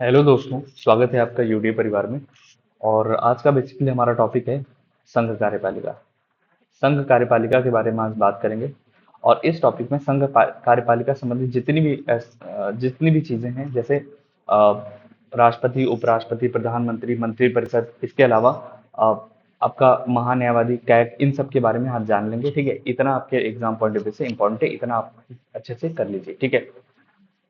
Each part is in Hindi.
हेलो दोस्तों, स्वागत है आपका यूडीए परिवार में। और आज का बेसिकली हमारा टॉपिक है संघ कार्यपालिका। संघ कार्यपालिका के बारे में आज बात करेंगे। और इस टॉपिक में कार्यपालिका संबंधित जितनी भी चीजें हैं, जैसे अ, राष्ट्रपति, उपराष्ट्रपति, प्रधानमंत्री, मंत्रिपरिषद, इसके अलावा अ, आपका महान्यायवादी, कैग, इन सब के बारे में आज जान लेंगे। ठीक है, इतना आपके एग्जाम पॉइंट ऑफ व्यू से इंपॉर्टेंट है, इतना आप अच्छे से कर लीजिए। ठीक है,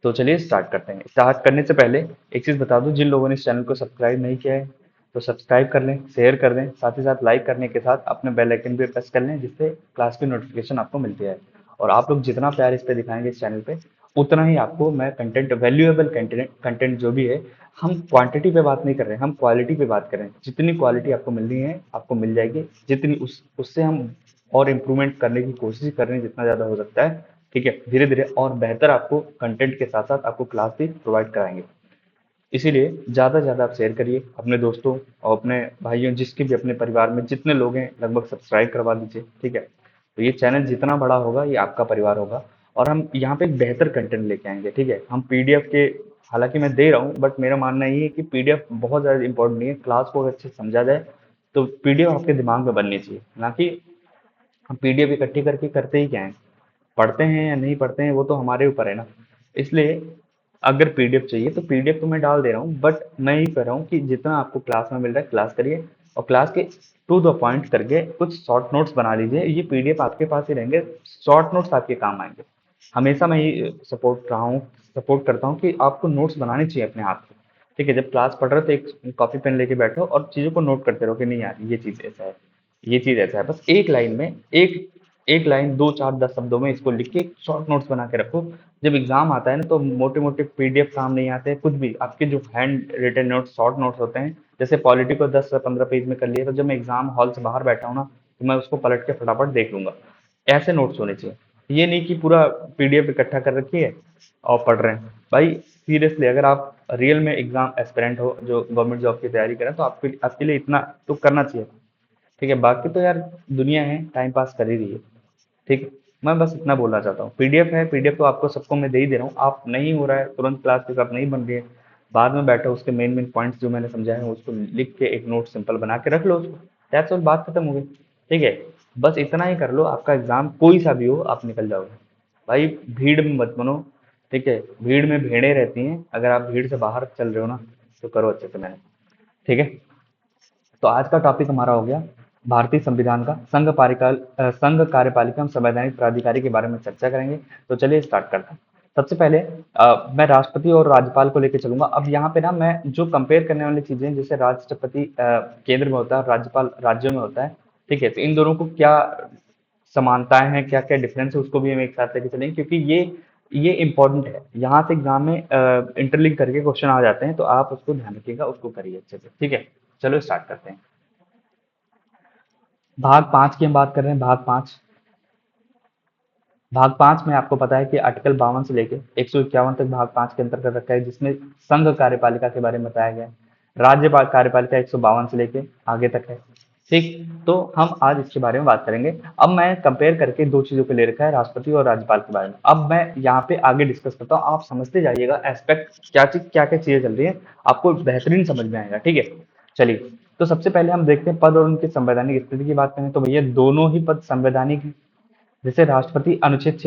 तो चलिए स्टार्ट करते हैं। स्टार्ट करने से पहले एक चीज बता दूं, जिन लोगों ने इस चैनल को सब्सक्राइब नहीं किया है तो सब्सक्राइब कर लें, शेयर कर दें, साथ ही साथ लाइक करने के साथ अपने बेल आइकन भी प्रेस कर लें, जिससे क्लास की नोटिफिकेशन आपको मिलती है। और आप लोग जितना प्यार इस पे दिखाएंगे इस चैनल पे, उतना ही आपको मैं कंटेंट, वैल्यूएबल कंटेंट कंटेंट जो भी है, हम क्वांटिटी पे बात नहीं कर रहे हैं, हम क्वालिटी पे बात कर रहे हैं। जितनी क्वालिटी आपको मिलनी है आपको मिल जाएगी, जितनी उससे हम और इम्प्रूवमेंट करने की कोशिश कर रहे हैं जितना ज़्यादा हो सकता है। ठीक है, धीरे धीरे और बेहतर आपको कंटेंट के साथ साथ आपको क्लास भी प्रोवाइड कराएंगे। इसीलिए ज़्यादा से ज़्यादा आप शेयर करिए अपने दोस्तों और अपने भाइयों, जिसके भी अपने परिवार में जितने लोग हैं लगभग सब्सक्राइब करवा दीजिए। ठीक है, तो ये चैनल जितना बड़ा होगा ये आपका परिवार होगा। और हम यहाँ पे एक बेहतर कंटेंट लेके आएंगे। ठीक है, हम पीडीएफ के, हालांकि मैं दे रहा हूँ बट मेरा मानना ये है कि पीडीएफ बहुत ज़्यादा इंपॉर्टेंट नहीं है। क्लास को अगर अच्छे से समझा जाए तो पीडीएफ आपके दिमाग में बननी चाहिए, ना कि हम पीडीएफ इकट्ठी करके करते ही क्या है, पढ़ते हैं या नहीं पढ़ते हैं वो तो हमारे ऊपर है ना। इसलिए अगर पीडीएफ चाहिए तो पीडीएफ तो मैं डाल दे रहा हूँ, बट मैं यही कर रहा हूँ कि जितना आपको क्लास में मिल रहा है क्लास करिए, और क्लास के टू द पॉइंट करके कुछ शॉर्ट नोट्स बना लीजिए। ये पीडीएफ आपके पास ही रहेंगे, शॉर्ट नोट्स आपके काम आएंगे। हमेशा मैं ये सपोर्ट करता हूँ कि आपको नोट्स बनाने चाहिए अपने हाथ से। ठीक है, जब क्लास पढ़ रहे हो तो एक कॉपी पेन लेके बैठो और चीज़ों को नोट करते रहो कि नहीं यार ये चीज़ ऐसा है, ये चीज़ ऐसा है। बस एक लाइन में, एक एक लाइन, 2, 4, 10 शब्दों में इसको लिख के शॉर्ट नोट्स बना के रखो। जब एग्जाम आता है ना तो मोटे मोटे पीडीएफ काम नहीं आते हैं, कुछ भी आपके जो handwritten notes, short notes होते हैं, जैसे पॉलिटी को 10 से 15 पेज में कर लिए, तो जब मैं एग्जाम हॉल से बाहर बैठा हूँ ना तो मैं उसको पलट के फटाफट देख लूंगा। ऐसे नोट्स होने चाहिए। ये नहीं कि पूरा पीडीएफ इकट्ठा कर रखी है और पढ़ रहे हैं। भाई सीरियसली, अगर आप रियल में एग्जाम एस्पिरेंट हो जो गवर्नमेंट जॉब की तैयारी करें तो आपके लिए इतना तो करना चाहिए। ठीक है, बाकी तो यार दुनिया है, टाइम पास कर ही रही है। ठीक है, मैं बस इतना बोलना चाहता हूँ। पीडीएफ है, पीडीएफ तो आपको सबको मैं दे ही दे रहा हूँ। आप नहीं हो रहा है तुरंत, क्लास पिकअप नहीं बन रही है, बाद में बैठो उसके मेन मेन पॉइंट्स जो मैंने समझाए हैं उसको लिख के एक नोट सिंपल बना के रख लो उसको। दैट्स ऑल, बात खत्म हो गई। ठीक है, बस इतना ही कर लो, आपका एग्जाम कोई सा भी हो आप निकल जाओगे। भाई भीड़ में मत बनो। ठीक है, भीड़ में भेड़ें रहती हैं, अगर आप भीड़ से बाहर चल रहे हो ना तो करो अच्छे से मैंने। ठीक है, तो आज का टॉपिक हमारा हो गया भारतीय संविधान का संघ कार्यपालिका एवं संवैधानिक प्राधिकारी के बारे में चर्चा करेंगे। तो चलिए स्टार्ट करते हैं। सबसे पहले मैं राष्ट्रपति और राज्यपाल को लेकर चलूंगा। अब यहाँ पे ना मैं जो कंपेयर करने वाली चीजें, जैसे राष्ट्रपति केंद्र में होता है और राज्यपाल राज्यों में होता है। ठीक है, तो इन दोनों को क्या समानताएं हैं, क्या क्या डिफरेंस है, उसको भी हम एक साथ लेके चलेंगे, क्योंकि ये इंपॉर्टेंट है। यहाँ से एग्जाम में इंटरलिंक करके क्वेश्चन आ जाते हैं, तो आप उसको ध्यान रखिएगा, उसको करिए अच्छे से। ठीक है, चलो स्टार्ट करते हैं। भाग 5 की हम बात कर रहे हैं। भाग 5 में आपको पता है कि आर्टिकल 52 से लेके 151 तक भाग 5 के अंतर्गत रखा है, जिसमें संघ कार्यपालिका के बारे में बताया गया है। कार्यपालिका 152 से लेके आगे तक है। ठीक, तो हम आज इसके बारे में बात करेंगे। अब मैं कंपेयर करके दो चीजों को ले रखा है, राष्ट्रपति और राज्यपाल के बारे में। अब मैं यहाँ पे आगे डिस्कस करता हूँ, आप समझते जाइएगा एस्पेक्ट, क्या क्या चीजें चल रही है, आपको बेहतरीन समझ में आएगा। ठीक है, चलिए। तो सबसे पहले हम देखते हैं पद और उनकी संवैधानिक स्थिति की बात करें तो भैया दोनों ही पद संवैधानिक हैं। जैसे राष्ट्रपति अनुच्छेद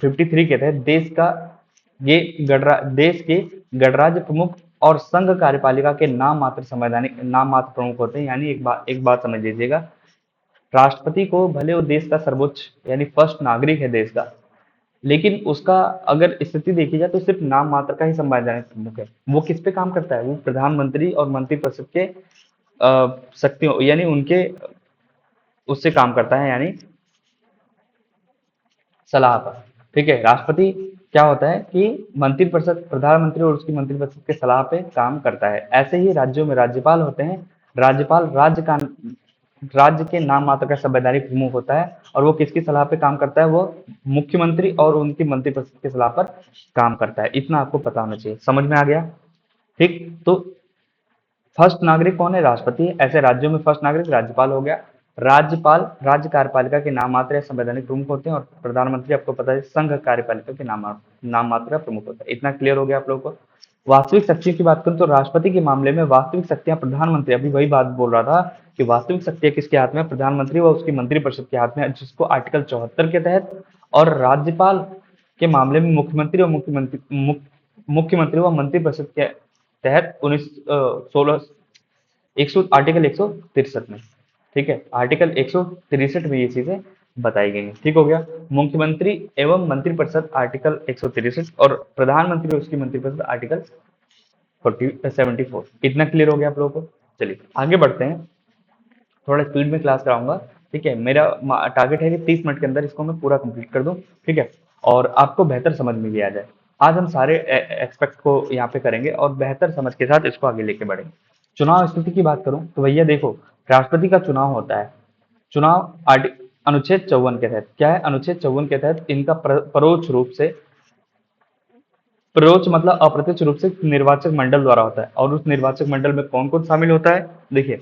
53 के तहत देश के गणराज्य प्रमुख और संघ कार्यपालिका के नाम मात्र प्रमुख होते हैं। यानी एक बात समझ लीजिएगा, राष्ट्रपति को भले वो देश का सर्वोच्च यानी फर्स्ट नागरिक है देश का, लेकिन उसका अगर स्थिति देखी जाए तो सिर्फ नाम मात्र का ही संवैधानिक प्रमुख है। वो किस पे काम करता है, वो प्रधानमंत्री और मंत्रिपरिषद के शक्तियों यानी उनके उससे काम करता है, यानी सलाह पर। ठीक है, राष्ट्रपति क्या होता है कि मंत्रिपरिषद, प्रधानमंत्री और उसकी मंत्रिपरिषद के सलाह पे काम करता है। ऐसे ही राज्यों में राज्यपाल होते हैं। राज्यपाल राज्य के नाम मात्र का संवैधानिक प्रमुख होता है, और वो किसकी सलाह पे काम करता है, वो मुख्यमंत्री और उनकी मंत्रिपरिषद की सलाह पर काम करता है। इतना आपको पता होना चाहिए। समझ में आ गया? ठीक, तो फर्स्ट नागरिक कौन है, राष्ट्रपति है। ऐसे राज्यों में फर्स्ट नागरिक राज्यपाल हो गया। राज्यपाल राज्य कार्यपालिका के नाम मात्र या संवैधानिक प्रमुख होते हैं, और प्रधानमंत्री आपको पता है संघ कार्यपालिका के नाम मात्र का प्रमुख होता है। इतना क्लियर हो गया आप लोगों को? वास्तविक शक्तियों की बात करूं तो राष्ट्रपति के मामले में वास्तविक शक्तियां प्रधानमंत्री, अभी वही बात बोल रहा था कि वास्तविक शक्तियां किसके हाथ में है? प्रधानमंत्री व उसकी मंत्रिपरिषद के हाथ में है, जिसको आर्टिकल 74 के तहत, और राज्यपाल के मामले में मुख्यमंत्री और मुख्यमंत्री व मंत्रिपरिषद के तहत 16 100 आर्टिकल 163 में। ठीक है, आर्टिकल 163 में ये चीजें बताई गई हैं। ठीक हो गया। मुख्यमंत्री एवं मंत्रिपरिषद आर्टिकल 163 और प्रधानमंत्री और उसकी मंत्रिपरिषद आर्टिकल 74। इतना क्लियर हो गया आप लोगों को? चलिए आगे बढ़ते हैं। थोड़ा स्पीड में क्लास कराऊंगा। ठीक है, मेरा टारगेट है कि 30 मिनट के अंदर इसको मैं पूरा कंप्लीट कर दूं। ठीक है, और आपको बेहतर समझ में भी आ जाए। आज हम सारे एक्सपेक्ट को यहाँ पे करेंगे और बेहतर समझ के साथ इसको आगे लेके बढ़ेंगे। चुनाव स्थिति की बात करूं तो भैया देखो, राष्ट्रपति का चुनाव होता है। चुनाव अनुच्छेद 54 के तहत क्या है? अनुच्छेद 54 के तहत इनका परोक्ष रूप से, परोक्ष मतलब अप्रत्यक्ष रूप से निर्वाचक मंडल द्वारा होता है। और उस निर्वाचक मंडल में कौन कौन शामिल होता है? देखिए,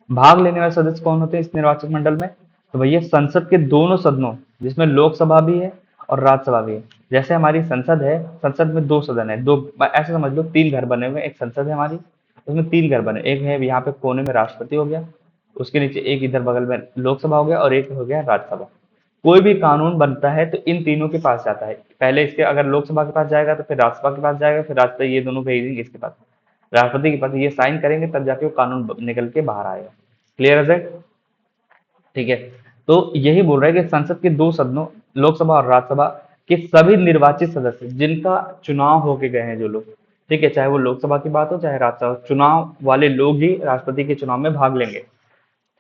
भाग लेने वाले सदस्य कौन होते हैं इस निर्वाचक मंडल में? तो भैया संसद के दोनों सदनों, जिसमें लोकसभा भी है और राज्यसभा भी है। जैसे हमारी संसद है, संसद में 2 सदन है, दो ऐसे समझ लो 3 घर बने हुए हैं। एक संसद है हमारी, उसमें 3 घर बने, एक है यहाँ पे कोने में राष्ट्रपति हो गया, उसके नीचे एक इधर बगल में लोकसभा हो गया, और एक हो गया राज्यसभा। कोई भी कानून बनता है तो इन तीनों के पास जाता है। पहले इसके अगर लोकसभा के पास जाएगा तो फिर राज्यसभा के पास जाएगा, फिर राज्यसभा, ये दोनों भेजेंगे इसके पास, राष्ट्रपति के पास, ये साइन करेंगे तब जाके वो कानून निकल के बाहर आएगा। क्लियर है सर? ठीक है, तो यही बोल रहा है कि संसद के 2 सदनों, लोकसभा और राज्यसभा के सभी निर्वाचित सदस्य जिनका चुनाव होके गए हैं जो लोग, ठीक है, चाहे वो लोकसभा की बात हो चाहे राज्यसभा, चुनाव वाले लोग ही राष्ट्रपति के चुनाव में भाग लेंगे।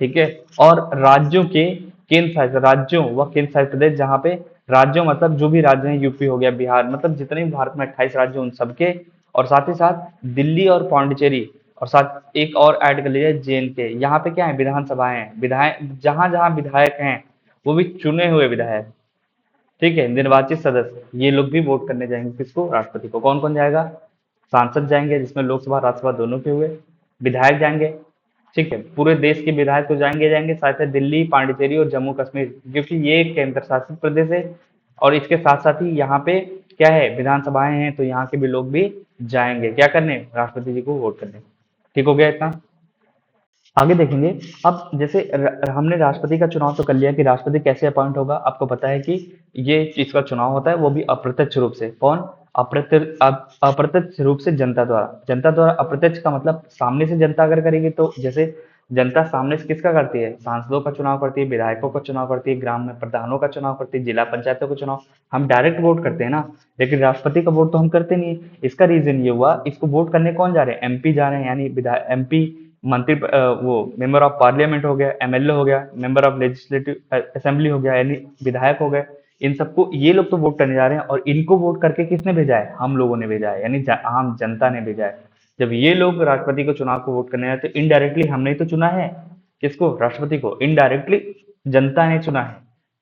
ठीक है, और राज्यों के केंद्र शासित राज्यों व केंद्र शासित प्रदेश, जहाँ पे राज्यों मतलब जो भी राज्य हैं, यूपी हो गया, बिहार, मतलब जितने भी भारत में 28 राज्य, उन सबके, और साथ ही साथ दिल्ली और पौंडीचेरी, और साथ एक और ऐड कर लीजिए JNK। यहाँ पे क्या है? विधानसभाएं हैं, विधायक, जहां जहां विधायक हैं वो भी चुने हुए विधायक। ठीक है, निर्वाचित सदस्य, ये लोग भी वोट करने जाएंगे किसको? राष्ट्रपति को। कौन कौन जाएगा? सांसद जाएंगे, जिसमें लोकसभा राज्यसभा दोनों के हुए, विधायक जाएंगे। ठीक है, पूरे देश के विधायक तो जाएंगे जाएंगे, साथ ही दिल्ली, पांडिचेरी और जम्मू कश्मीर, क्योंकि ये केंद्र शासित प्रदेश है। और इसके साथ साथ ही यहाँ पे क्या है? विधानसभाएं हैं, तो यहाँ के भी लोग भी जाएंगे क्या करने? राष्ट्रपति जी को वोट करने। ठीक हो गया इतना? आगे देखेंगे। अब जैसे हमने राष्ट्रपति का चुनाव तो कर लिया कि राष्ट्रपति कैसे अपॉइंट होगा। आपको पता है कि ये इसका चुनाव होता है वो भी अप्रत्यक्ष रूप से। कौन? अप्रत्यक्ष रूप से जनता द्वारा। जनता द्वारा अप्रत्यक्ष का मतलब सामने से जनता अगर करेगी तो जैसे जनता सामने से किसका करती है? सांसदों का चुनाव करती है, विधायकों का चुनाव करती है, ग्राम में प्रधानों का चुनाव करती है, जिला पंचायतों का चुनाव। हम डायरेक्ट वोट करते हैं ना, लेकिन राष्ट्रपति का वोट तो हम करते नहीं है। इसका रीजन ये हुआ, इसको वोट करने कौन जा रहे हैं? MP जा रहे हैं, यानी विधायक, MP, वो मेंबर ऑफ पार्लियामेंट हो गया, MLA हो गया, मेंबर ऑफ लेजिस्लेटिव असेंबली हो गया, यानी विधायक हो गए। इन सबको ये लोग तो वोट करने जा रहे हैं, और इनको वोट करके किसने भेजा है? हम लोगों ने भेजा है, यानी आम जनता ने भेजा है। जब ये लोग राष्ट्रपति को चुनाव को वोट करने आए तो इनडायरेक्टली हमने ही तो चुना है। किसको? राष्ट्रपति को। इनडायरेक्टली जनता ने चुना है।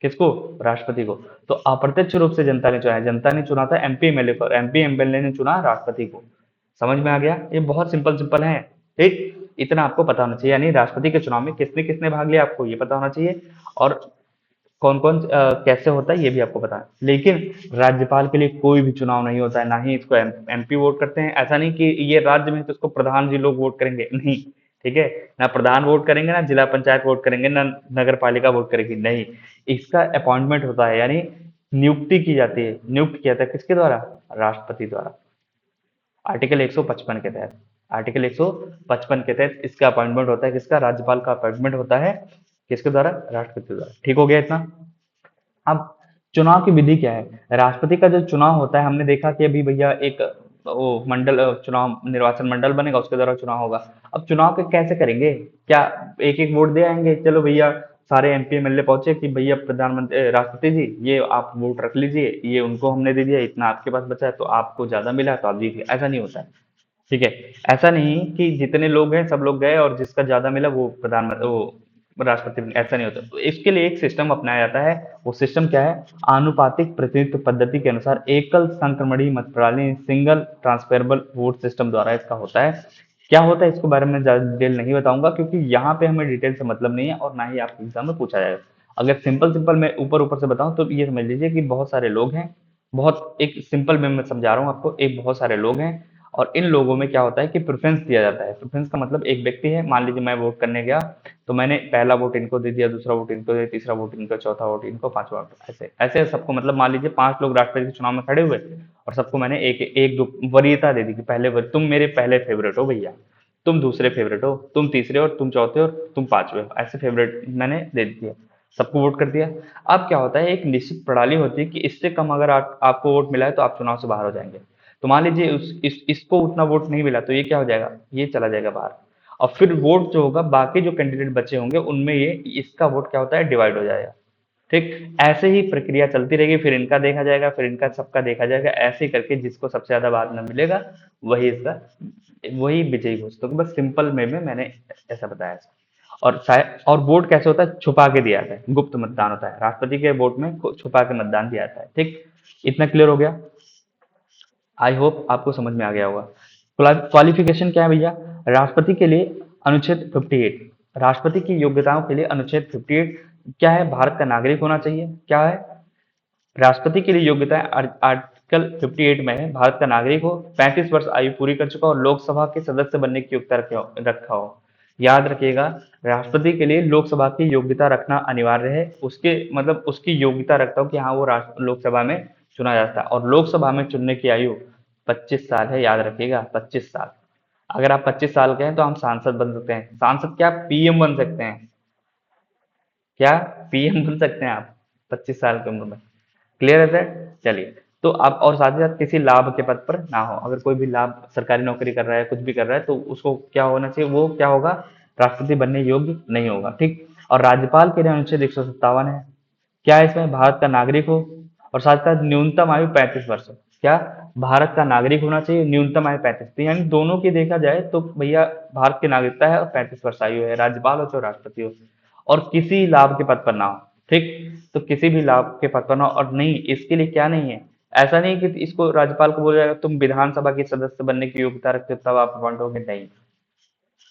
किसको? राष्ट्रपति को। तो अप्रत्यक्ष रूप से जनता ने चुना है। जनता ने चुना था MP MLA को, और MP MLA ने चुना राष्ट्रपति को। समझ में आ गया? ये बहुत सिंपल सिंपल है। ठीक, इतना आपको पता होना चाहिए, यानी राष्ट्रपति के चुनाव में किसने किसने भाग लिया आपको ये पता होना चाहिए, और कौन कौन कैसे होता है ये भी आपको पता है। लेकिन राज्यपाल के लिए कोई भी चुनाव नहीं होता है, ना ही इसको MP वोट करते हैं। ऐसा नहीं कि ये राज्य में है तो इसको प्रधान जी लोग वोट करेंगे, नहीं। ठीक है, ना प्रधान वोट करेंगे, ना जिला पंचायत वोट करेंगे, ना नगर पालिका वोट करेगी, नहीं। इसका अपॉइंटमेंट होता है, यानी नियुक्ति की जाती है। नियुक्त किया था किसके द्वारा? राष्ट्रपति द्वारा। आर्टिकल 155 के तहत, आर्टिकल 155 के तहत इसका अपॉइंटमेंट होता है। किसका? राज्यपाल का अपॉइंटमेंट होता है। किसके द्वारा? राष्ट्रपति द्वारा। ठीक हो गया इतना? अब चुनाव की विधि क्या है? राष्ट्रपति का जो चुनाव होता है, हमने देखा कि अभी भैया एक वो मंडल चुनाव, निर्वाचन मंडल बनेगा, उसके द्वारा चुनाव होगा। अब चुनाव के कैसे करेंगे? क्या एक एक वोट दे आएंगे? चलो भैया, सारे MP MLA पहुंचे कि भैया प्रधानमंत्री राष्ट्रपति जी ये आप वोट रख लीजिए, ये उनको हमने दे दिया, इतना आपके पास बचा है तो आपको ज्यादा मिला तो आप जीत गए। ऐसा नहीं होता है। ठीक है, ऐसा नहीं कि जितने लोग हैं सब लोग गए और जिसका ज्यादा मिला वो प्रधानमंत्री, वो राष्ट्रपति बन, ऐसा नहीं होता। तो इसके लिए एक सिस्टम अपनाया जाता है। वो सिस्टम क्या है? आनुपातिक प्रतिनिधित्व पद्धति के अनुसार एकल संक्रमणीय मत प्रणाली, सिंगल ट्रांसफरेबल वोट सिस्टम द्वारा इसका होता है। क्या होता है इसके बारे में ज्यादा डिटेल नहीं बताऊंगा, क्योंकि यहाँ पे हमें डिटेल से मतलब नहीं है और ना ही आपके एग्जाम में पूछा जाएगा। अगर सिंपल सिंपल मैं ऊपर ऊपर से बताऊं तो ये समझ लीजिए कि बहुत सारे लोग हैं, बहुत एक सिंपल में मैं समझा रहा हूँ आपको, एक बहुत सारे लोग हैं, और इन लोगों में क्या होता है कि प्रेफरेंस दिया जाता है। प्रेफरेंस का मतलब एक व्यक्ति है, मान लीजिए मैं वोट करने गया, तो मैंने पहला वोट इनको दे दिया, दूसरा वोट इनको दे, तीसरा वोट इनको, चौथा वोट इनको, पांचवा वोट, ऐसे ऐसे सबको, मतलब मान लीजिए 5 लोग राष्ट्रपति के चुनाव में खड़े हुए और सबको मैंने एक एक दो वरीयता दे दी कि तुम मेरे पहले फेवरेट हो भैया, तुम दूसरे फेवरेट हो, तुम तीसरे, और तुम चौथे, और तुम पांचवे हो, ऐसे फेवरेट मैंने दे दिया, सबको वोट कर दिया। अब क्या होता है, एक निश्चित प्रणाली होती है कि इससे कम अगर आपको वोट मिला है तो आप चुनाव से बाहर हो जाएंगे। तो मान लीजिए इसको उतना वोट नहीं मिला, तो ये क्या हो जाएगा, ये चला जाएगा बाहर। और फिर वोट जो होगा, बाकी जो कैंडिडेट बचे होंगे उनमें ये इसका वोट क्या होता है, डिवाइड हो जाएगा। ठीक, ऐसे ही प्रक्रिया चलती रहेगी, फिर इनका देखा जाएगा, फिर इनका, सबका देखा जाएगा, ऐसे ही करके जिसको सबसे ज्यादा बाद में मिलेगा वही विजयी घोषित होगा। बस सिंपल में मैंने ऐसा बताया। और शायद, और वोट कैसे होता है, छुपा के दिया जाता है, गुप्त मतदान होता है, राष्ट्रपति के वोट में छुपा के मतदान दिया जाता है। ठीक, इतना क्लियर हो गया। आई होप आपको समझ में आ गया होगा। क्वालिफिकेशन क्या है भैया, राष्ट्रपति के लिए अनुच्छेद 58, राष्ट्रपति की योग्यताओं के लिए अनुच्छेद 58 क्या है, भारत का नागरिक होना चाहिए। क्या है, राष्ट्रपति के लिए योग्यता आर्टिकल 58 में है, भारत का नागरिक हो, 35 वर्ष आयु पूरी कर चुका हो, लोकसभा के सदस्य बनने की योग्यता रखा हो। याद रखिएगा, राष्ट्रपति के लिए लोकसभा की योग्यता रखना अनिवार्य है, उसके मतलब उसकी योग्यता रखता हो कि हाँ वो लोकसभा में चुना जाता है। और लोकसभा में चुनने की आयु 25 साल है, याद रखिएगा 25 साल। अगर आप 25 साल के हैं तो हम सांसद बन सकते हैं, सांसद क्या, पीएम बन सकते हैं। क्या, पीएम बन सकते हैं आप 25 साल की उम्र में। क्लियर है सर, चलिए। तो आप, और साथ ही साथ किसी लाभ के पद पर ना हो, अगर कोई भी लाभ, सरकारी नौकरी कर रहा है, कुछ भी कर रहा है, तो उसको क्या होना चाहिए, वो क्या होगा, राष्ट्रपति बनने योग्य नहीं होगा। ठीक, और राज्यपाल के लिए अनुच्छेद 157 है। क्या है इसमें, भारत का नागरिक हो, और साथ साथ न्यूनतम आयु 35 वर्ष हो। क्या, भारत का नागरिक होना चाहिए, न्यूनतम आयु 35, तो यानी दोनों की देखा जाए तो भैया भारत की नागरिकता है और 35 वर्ष आयु है, राज्यपाल हो चाहे राष्ट्रपति हो। और किसी लाभ के पद पर ना हो। ठीक, तो किसी भी लाभ के पद पर ना हो। और नहीं, इसके लिए क्या नहीं है, ऐसा नहीं कि इसको राज्यपाल को बोला जाएगा तुम विधानसभा के सदस्य बनने की योग्यता रखते हो तब आप अपॉइंट होगे, नहीं।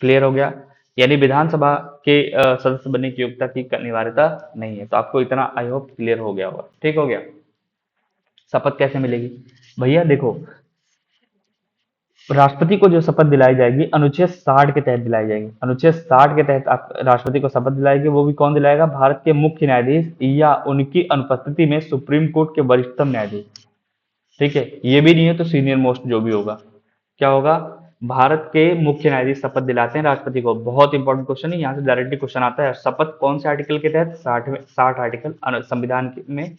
क्लियर हो गया, यानी विधानसभा के सदस्य बनने की योग्यता की अनिवार्यता नहीं है। तो आपको इतना आई होप क्लियर हो गया होगा। ठीक हो गया। शपथ कैसे मिलेगी भैया, देखो, राष्ट्रपति को जो शपथ दिलाई जाएगी अनुच्छेद 60 के तहत दिलाई जाएगी। अनुच्छेद 60 के तहत आप राष्ट्रपति को शपथ दिलाएगी, वो भी कौन दिलाएगा, भारत के मुख्य न्यायाधीश या उनकी अनुपस्थिति में सुप्रीम कोर्ट के वरिष्ठतम न्यायाधीश। ठीक है, ये भी नहीं है तो सीनियर मोस्ट जो भी होगा। क्या होगा, भारत के मुख्य न्यायाधीश शपथ दिलाते हैं राष्ट्रपति को। बहुत इंपॉर्टेंट क्वेश्चन है, यहाँ से डायरेक्टली क्वेश्चन आता है। शपथ कौन से आर्टिकल के तहत, 60 आर्टिकल संविधान में,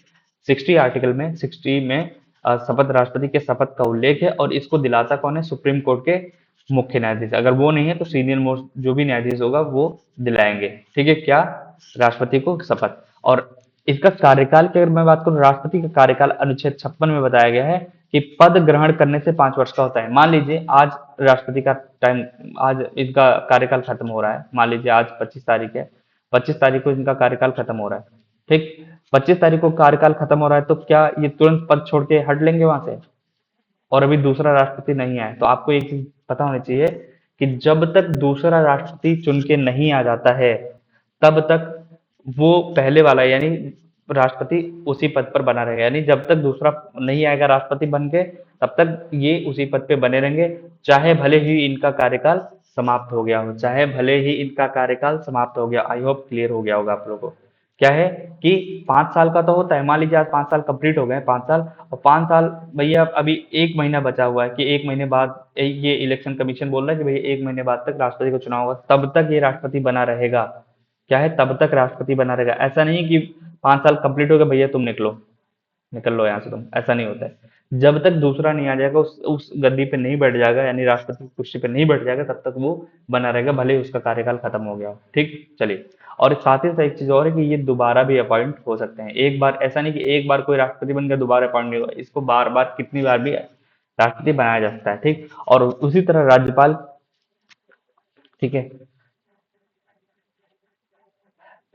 60 आर्टिकल में, 60 में शपथ, राष्ट्रपति के शपथ का उल्लेख है। और इसको दिलाता कौन है, सुप्रीम कोर्ट के मुख्य न्यायाधीश। अगर वो नहीं है तो सीनियर मोस्ट जो भी न्यायाधीश होगा वो दिलाएंगे। ठीक है, क्या, राष्ट्रपति को शपथ। और इसका कार्यकाल की अगर मैं बात करूं, राष्ट्रपति का कार्यकाल अनुच्छेद 56 में बताया गया है कि पद ग्रहण करने से 5 वर्ष का होता है। मान लीजिए आज राष्ट्रपति का टाइम, आज इनका कार्यकाल खत्म हो रहा है, मान लीजिए आज 25 तारीख है, 25 तारीख को इनका कार्यकाल खत्म हो रहा है। ठीक, 25 तारीख को कार्यकाल खत्म हो रहा है, तो क्या ये तुरंत पद छोड़ के हट लेंगे वहां से, और अभी दूसरा राष्ट्रपति नहीं आया? तो आपको एक चीज पता होनी चाहिए कि जब तक दूसरा राष्ट्रपति चुन के नहीं आ जाता है, तब तक वो पहले वाला यानी राष्ट्रपति उसी पद पर बना रहेगा। यानी जब तक दूसरा नहीं आएगा राष्ट्रपति बन के, तब तक ये उसी पद पे बने रहेंगे, चाहे भले ही इनका कार्यकाल समाप्त हो गया हो, चाहे भले ही इनका कार्यकाल समाप्त हो गया। आई होप क्लियर हो गया होगा आप लोगों को। क्या है कि 5 साल का तो होता है, मान लीजिए आज 5 साल कंप्लीट हो गए, 5 साल, और 5 साल भैया अभी 1 महीना बचा हुआ है कि 1 महीने बाद ये इलेक्शन कमीशन बोल रहा है कि भैया 1 महीने बाद तक राष्ट्रपति को चुनाव होगा, तब तक ये राष्ट्रपति बना रहेगा। क्या है, तब तक राष्ट्रपति बना रहेगा। ऐसा नहीं कि 5 साल कंप्लीट हो गए भैया तुम निकल लो यहाँ से तुम, ऐसा नहीं होता है। जब तक दूसरा नहीं आ जाएगा, उस गद्दी पे नहीं बैठ जाएगा, यानी राष्ट्रपति की कुर्सी पे नहीं बैठ जाएगा, तब तक वो बना रहेगा, भले ही उसका कार्यकाल खत्म हो गया हो। ठीक, चलिए। और साथ ही साथ एक चीज और है कि ये दोबारा भी अपॉइंट हो सकते हैं। एक बार, ऐसा नहीं कि एक बार कोई राष्ट्रपति बन गया दोबारा अपॉइंट नहीं होगा, इसको बार बार कितनी बार भी राष्ट्रपति बनाया जा सकता है। ठीक, और उसी तरह राज्यपाल। ठीक है,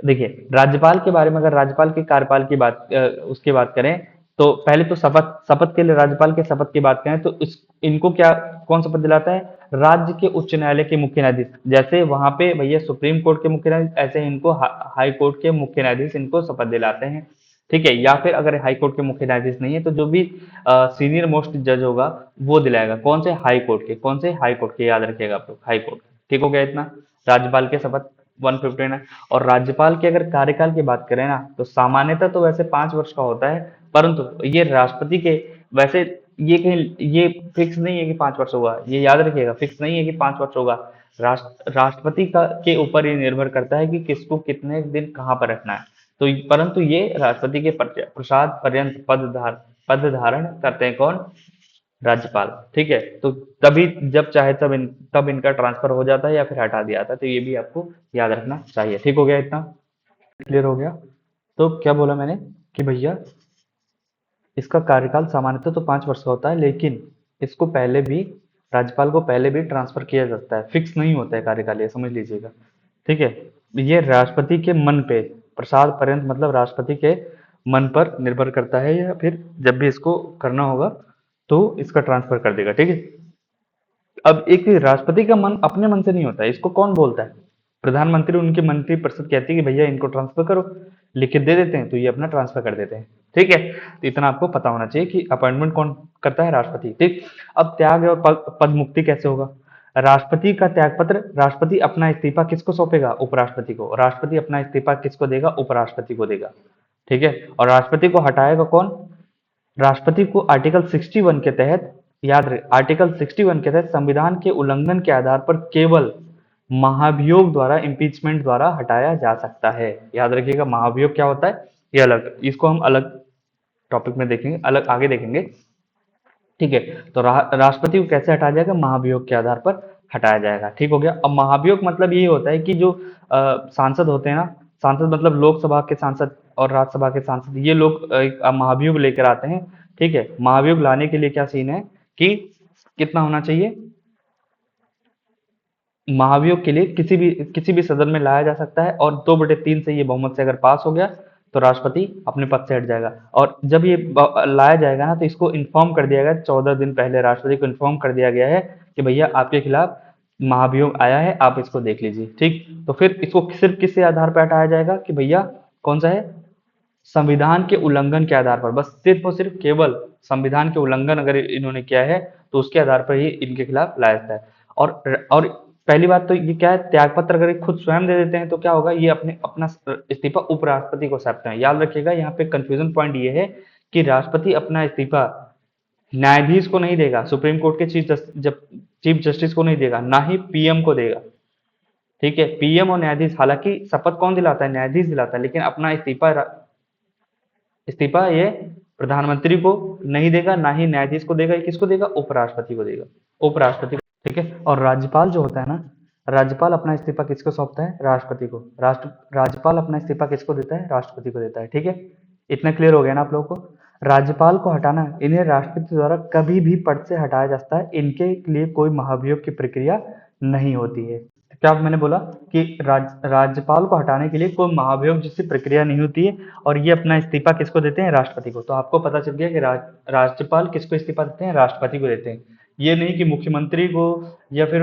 देखिए, राज्यपाल के बारे में अगर राज्यपाल के कार्यकाल की बात उसकी बात करें, तो पहले तो शपथ शपथ के लिए राज्यपाल के शपथ की बात करें तो इस इनको क्या, कौन शपथ दिलाता है, राज्य के उच्च न्यायालय के मुख्य न्यायाधीश। जैसे वहां पे भैया सुप्रीम कोर्ट के मुख्य न्यायाधीश, ऐसे इनको हाई कोर्ट के मुख्य न्यायाधीश इनको शपथ दिलाते हैं। ठीक है, या फिर अगर हाई कोर्ट के मुख्य न्यायाधीश नहीं है तो जो भी सीनियर मोस्ट जज होगा वो दिलाएगा। कौन से? हाई कोर्ट के। कौन से? हाई कोर्ट के, याद रखिएगा आप लोग, हाई कोर्ट। ठीक हो गया इतना? राज्यपाल के शपथ 159। और राज्यपाल के अगर कार्यकाल की बात करें ना, तो सामान्यतः तो वैसे 5 वर्ष का होता है, परंतु ये राष्ट्रपति के, वैसे ये कहीं ये फिक्स नहीं है कि 5 वर्ष होगा, ये याद रखिएगा, फिक्स नहीं है कि 5 वर्ष होगा। राष्ट्रपति का के ऊपर ये निर्भर करता है कि किसको कितने दिन कहाँ पर रखना है। तो परंतु ये राष्ट्रपति के प्रसाद पर्यंत पद धारण करते हैं कौन? राज्यपाल। ठीक है, तो तभी जब चाहे तब इनका ट्रांसफर हो जाता है या फिर हटा दिया जाता है। तो ये भी आपको याद रखना चाहिए। ठीक हो गया इतना? क्लियर हो गया? तो क्या बोला मैंने कि भैया इसका कार्यकाल सामान्यतः तो 5 वर्ष का होता है, लेकिन इसको पहले भी, राज्यपाल को पहले भी ट्रांसफर किया जा सकता है, फिक्स नहीं होता है कार्यकाल, ये समझ लीजिएगा। ठीक है, ये राष्ट्रपति के मन पे, प्रसाद पर्यंत मतलब राष्ट्रपति के मन पर निर्भर करता है, या फिर जब भी इसको करना होगा तो इसका ट्रांसफर कर देगा। ठीक है, अब एक राष्ट्रपति का मन अपने मन से नहीं होता है, इसको कौन बोलता है? प्रधानमंत्री, उनकी मंत्री परिषद कहती है कि भैया इनको ट्रांसफर करो, लिख के दे देते हैं, तो ये अपना ट्रांसफर कर देते हैं। ठीक है, तो इतना आपको पता होना चाहिए कि अपॉइंटमेंट कौन करता है? राष्ट्रपति। ठीक, अब त्याग और पद मुक्ति कैसे होगा? राष्ट्रपति का त्याग पत्र, राष्ट्रपति अपना इस्तीफा किसको सौंपेगा? उपराष्ट्रपति को। राष्ट्रपति अपना इस्तीफा किसको देगा? उपराष्ट्रपति को देगा। ठीक है, और राष्ट्रपति को हटाएगा कौन? राष्ट्रपति को आर्टिकल 61 के तहत, याद रहे, आर्टिकल 61 के तहत संविधान के उल्लंघन के आधार पर केवल महाभियोग द्वारा, इम्पीचमेंट द्वारा हटाया जा सकता है। याद रखिएगा, महाभियोग क्या होता है, ये अलग, इसको हम अलग टॉपिक में देखेंगे, अलग आगे देखेंगे। ठीक है, तो राष्ट्रपति को कैसे हटाया जाएगा? महाभियोग के आधार पर हटाया जाएगा। ठीक हो गया। अब महाभियोग मतलब ये होता है कि जो सांसद होते हैं ना, सांसद मतलब लोकसभा के सांसद और राज्यसभा के सांसद, ये लोग एक महाभियोग लेकर आते हैं। ठीक है, महाभियोग लाने के लिए क्या सीन है कि कितना होना चाहिए? महाभियोग के लिए किसी भी सदन में लाया जा सकता है, और 2/3 से ये बहुमत से अगर पास हो गया तो राष्ट्रपति अपने पद से हट जाएगा। और जब ये लाया जाएगा ना, तो इसको इन्फॉर्म कर दिया गया 14 दिन पहले, राष्ट्रपति को इन्फॉर्म कर दिया गया है कि भैया आपके खिलाफ महाभियोग आया है, आप इसको देख लीजिए। ठीक, तो फिर इसको सिर्फ किसके आधार पर हटाया जाएगा कि भैया कौन सा है? संविधान के उल्लंघन के आधार पर, बस सिर्फ और सिर्फ केवल संविधान के उल्लंघन अगर इन्होंने किया है तो उसके आधार पर ही इनके खिलाफ लाया जाता है। और पहली बात तो ये क्या है, त्यागपत्र अगर ये खुद स्वयं दे देते हैं तो क्या होगा, ये अपना इस्तीफा उपराष्ट्रपति को सौंपते हैं। याद रखिएगा, यहाँ पे कंफ्यूजन पॉइंट ये है कि राष्ट्रपति अपना इस्तीफा न्यायाधीश को नहीं देगा, सुप्रीम कोर्ट के चीफ जस्टिस को नहीं देगा, ना ही पीएम को देगा। ठीक है, पीएम और न्यायाधीश, हालांकि शपथ कौन दिलाता है? न्यायाधीश दिलाता है, लेकिन अपना इस्तीफा ये प्रधानमंत्री को नहीं देगा, ना ही न्यायाधीश को देगा। ये किसको देगा? उपराष्ट्रपति को देगा, उपराष्ट्रपति को। ठीक है, और राज्यपाल जो होता है ना, राज्यपाल अपना इस्तीफा किसको सौंपता है? राष्ट्रपति को। राज्यपाल अपना इस्तीफा किसको देता है? राष्ट्रपति को देता है। ठीक है, इतना क्लियर हो गया ना आप लोगों को? राज्यपाल को हटाना, इन्हें राष्ट्रपति द्वारा कभी भी पद से हटाया जा सकता है, इनके लिए कोई महाभियोग की प्रक्रिया नहीं होती है। क्या मैंने बोला कि राज्यपाल को हटाने के लिए कोई महाभियोग जैसी प्रक्रिया नहीं होती है, और ये अपना इस्तीफा किसको देते हैं? राष्ट्रपति को। तो आपको पता चल गया कि राज्यपाल किसको इस्तीफा देते हैं? राष्ट्रपति को देते हैं। ये नहीं कि मुख्यमंत्री को या फिर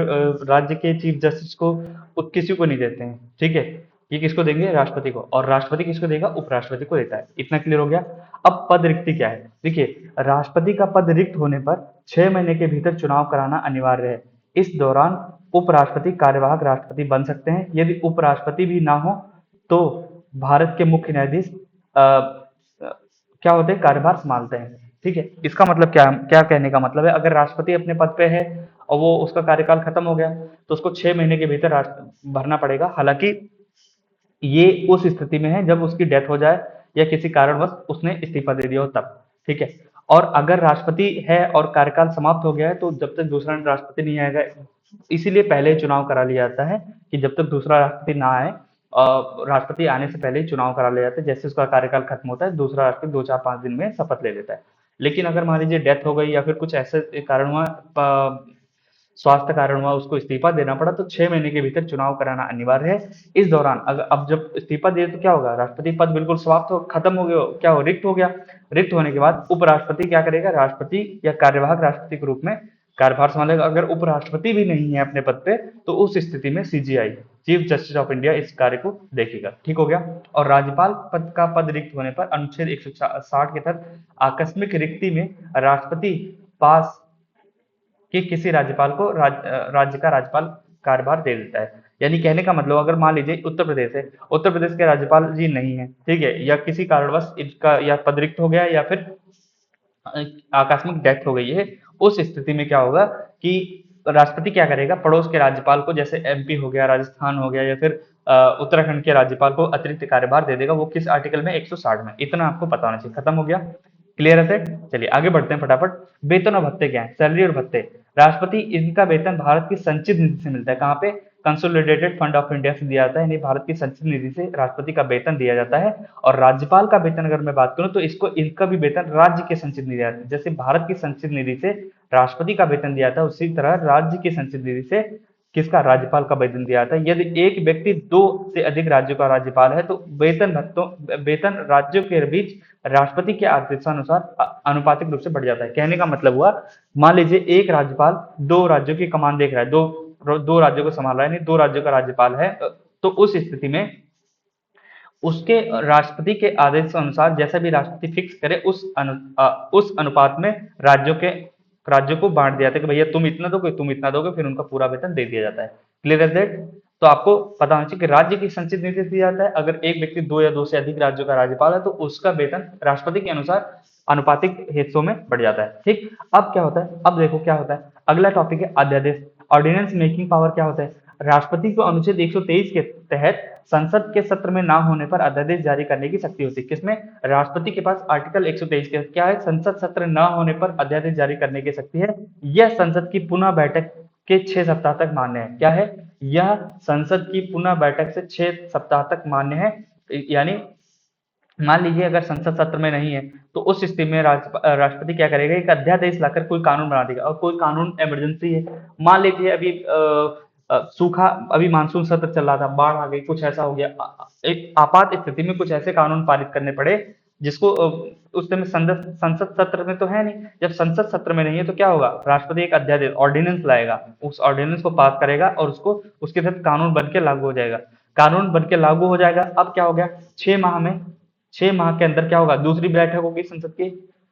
राज्य के चीफ जस्टिस को, किसी को नहीं देते हैं। ठीक है, ये किसको देंगे? राष्ट्रपति को। और राष्ट्रपति किसको देगा? उपराष्ट्रपति को देता है। इतना क्लियर हो गया? अब पद रिक्ति क्या है? देखिए, राष्ट्रपति का पद रिक्त होने पर 6 महीने के भीतर चुनाव कराना अनिवार्य है। इस दौरान उपराष्ट्रपति कार्यवाहक राष्ट्रपति बन सकते हैं। यदि उपराष्ट्रपति भी ना हो तो भारत के मुख्य न्यायाधीश क्या होते हैं? कार्यभार संभालते हैं। ठीक है, इसका मतलब क्या क्या कहने का मतलब है, अगर राष्ट्रपति अपने पद पे है और वो उसका कार्यकाल खत्म हो गया तो उसको 6 महीने के भीतर भरना पड़ेगा। हालांकि ये उस स्थिति में है जब उसकी डेथ हो जाए या किसी कारणवश उसने इस्तीफा दे दिया हो तब। ठीक है, और अगर राष्ट्रपति है और कार्यकाल समाप्त हो गया है तो जब तक दूसरा राष्ट्रपति नहीं आएगा, इसीलिए पहले ही चुनाव करा लिया जाता है कि जब तक दूसरा राष्ट्रपति ना आए, राष्ट्रपति आने से पहले ही चुनाव करा लिया जाता है। जैसे उसका कार्यकाल खत्म होता है, दूसरा राष्ट्रपति 2 4 5 दिन में शपथ ले लेता है। लेकिन अगर मान लीजिए डेथ हो गई या फिर कुछ ऐसे कारण हुआ, स्वास्थ्य कारण हुआ, उसको इस्तीफा देना पड़ा, तो 6 महीने के भीतर चुनाव कराना अनिवार्य है। इस दौरान अगर अब जब इस्तीफा दिए तो क्या होगा? राष्ट्रपति पद बिल्कुल समाप्त हो, खत्म हो गया, रिक्त हो गया। रिक्त होने के बाद उपराष्ट्रपति क्या करेगा? राष्ट्रपति या कार्यवाहक राष्ट्रपति के रूप में कार्यभार संभालेगा। अगर उपराष्ट्रपति भी नहीं है अपने पद पे तो उस स्थिति में CGI, chief justice of India, इस कार्य को देखेगा। ठीक हो गया। और राज्यपाल पद का पद रिक्त होने पर अनुच्छेद 160 के तहत आकस्मिक रिक्ति में राष्ट्रपति पास कि किसी राज्यपाल को राज्य का राज्यपाल कार्यभार दे देता है। यानी कहने का मतलब, अगर मान लीजिए उत्तर प्रदेश है, उत्तर प्रदेश के राज्यपाल जी नहीं है, ठीक है, या किसी कारणवश इनका या पद रिक्त हो गया या फिर आकस्मिक डेथ हो गई है, उस स्थिति में क्या होगा कि राष्ट्रपति क्या करेगा, पड़ोस के राज्यपाल को, जैसे एमपी हो गया, राजस्थान हो गया, या फिर उत्तराखंड के राज्यपाल को अतिरिक्त कार्यभार दे देगा। वो किस आर्टिकल में, 160 में। इतना आपको पता होना चाहिए। खत्म हो गया। क्लियर है सेट। चलिए आगे बढ़ते हैं फटाफट। वेतन और भत्ते क्या है, सैलरी और भत्ते। राष्ट्रपति, इनका वेतन भारत की संचित निधि से मिलता है। कहाँ पे, कंसोलिडेटेड फंड ऑफ इंडिया से दिया जाता है, यानी भारत की संचित निधि से राष्ट्रपति का वेतन दिया जाता है। और राज्यपाल का वेतन अगर मैं बात करूं तो इसको, इनका भी वेतन राज्य के संचित निधि जाता है। जैसे भारत की संचित निधि से राष्ट्रपति का वेतन दिया जाता है, उसी तरह राज्य की संचित निधि से किसका, राज्यपाल का वेतन दिया जाता है। यदि एक व्यक्ति 2 से अधिक राज्यों का राज्यपाल है तो वेतन राज्यों के बीच राष्ट्रपति के आदेशानुसार अनुपातिक रूप से बढ़ जाता है। कहने का मतलब हुआ, मान लीजिए एक राज्यपाल 2 राज्यों की कमान देख रहा है, दो राज्यों को संभाल रहा है, यानी 2 राज्यों का राज्यपाल है, तो उस स्थिति में उसके राष्ट्रपति के आदेश अनुसार जैसा भी राष्ट्रपति फिक्स करे उस अनुपात में राज्यों को बांट दिया जाता है कि भैया तुम इतना दोगे, तुम इतना दोगे, फिर उनका पूरा वेतन दे दिया जाता है। क्लियर है दैट। तो आपको पता होना चाहिए कि राज्य की संचित निधि से दिया जाता है। अगर एक व्यक्ति 2 या 2 से अधिक राज्यों का राज्यपाल है तो उसका वेतन राष्ट्रपति के अनुसार अनुपातिक हिस्सों में बढ़ जाता है। ठीक। अब क्या होता है, अब देखो क्या होता है, अगला टॉपिक है अध्यादेश। ऑर्डिनेंस मेकिंग पावर क्या होता है, राष्ट्रपति को अनुच्छेद 123 के तहत संसद के सत्र में ना होने पर अध्यादेश जारी करने की शक्ति होती है। किसमें, राष्ट्रपति के पास आर्टिकल 123 के क्या है, संसद सत्र ना होने पर अध्यादेश जारी करने की शक्ति है। यह संसद की पुनः बैठक के 6 सप्ताह तक मान्य है। क्या है, यह संसद की पुनः बैठक से 6 सप्ताह तक मान्य है। यानी मान लीजिए अगर संसद सत्र में नहीं है तो उस स्थिति में राष्ट्रपति क्या करेगा, एक अध्यादेश लाकर कोई कानून बना देगा। और कोई कानून इमरजेंसी है, मान लीजिए अभी सूखा, अभी मानसून सत्र चल रहा था, बाढ़ आ गई, कुछ ऐसा हो गया, एक आपात स्थिति में कुछ ऐसे कानून पारित करने पड़े जिसको उस समय संसद सत्र में तो है नहीं। जब संसद सत्र में नहीं है तो क्या होगा, राष्ट्रपति एक अध्यादेश, ऑर्डिनेंस लाएगा, उस ऑर्डिनेंस को पास करेगा और उसको, उसके तहत कानून बन के लागू हो जाएगा। कानून बन के लागू हो जाएगा। अब क्या हो गया, 6 माह के अंदर क्या होगा, दूसरी बैठक होगी, संसद की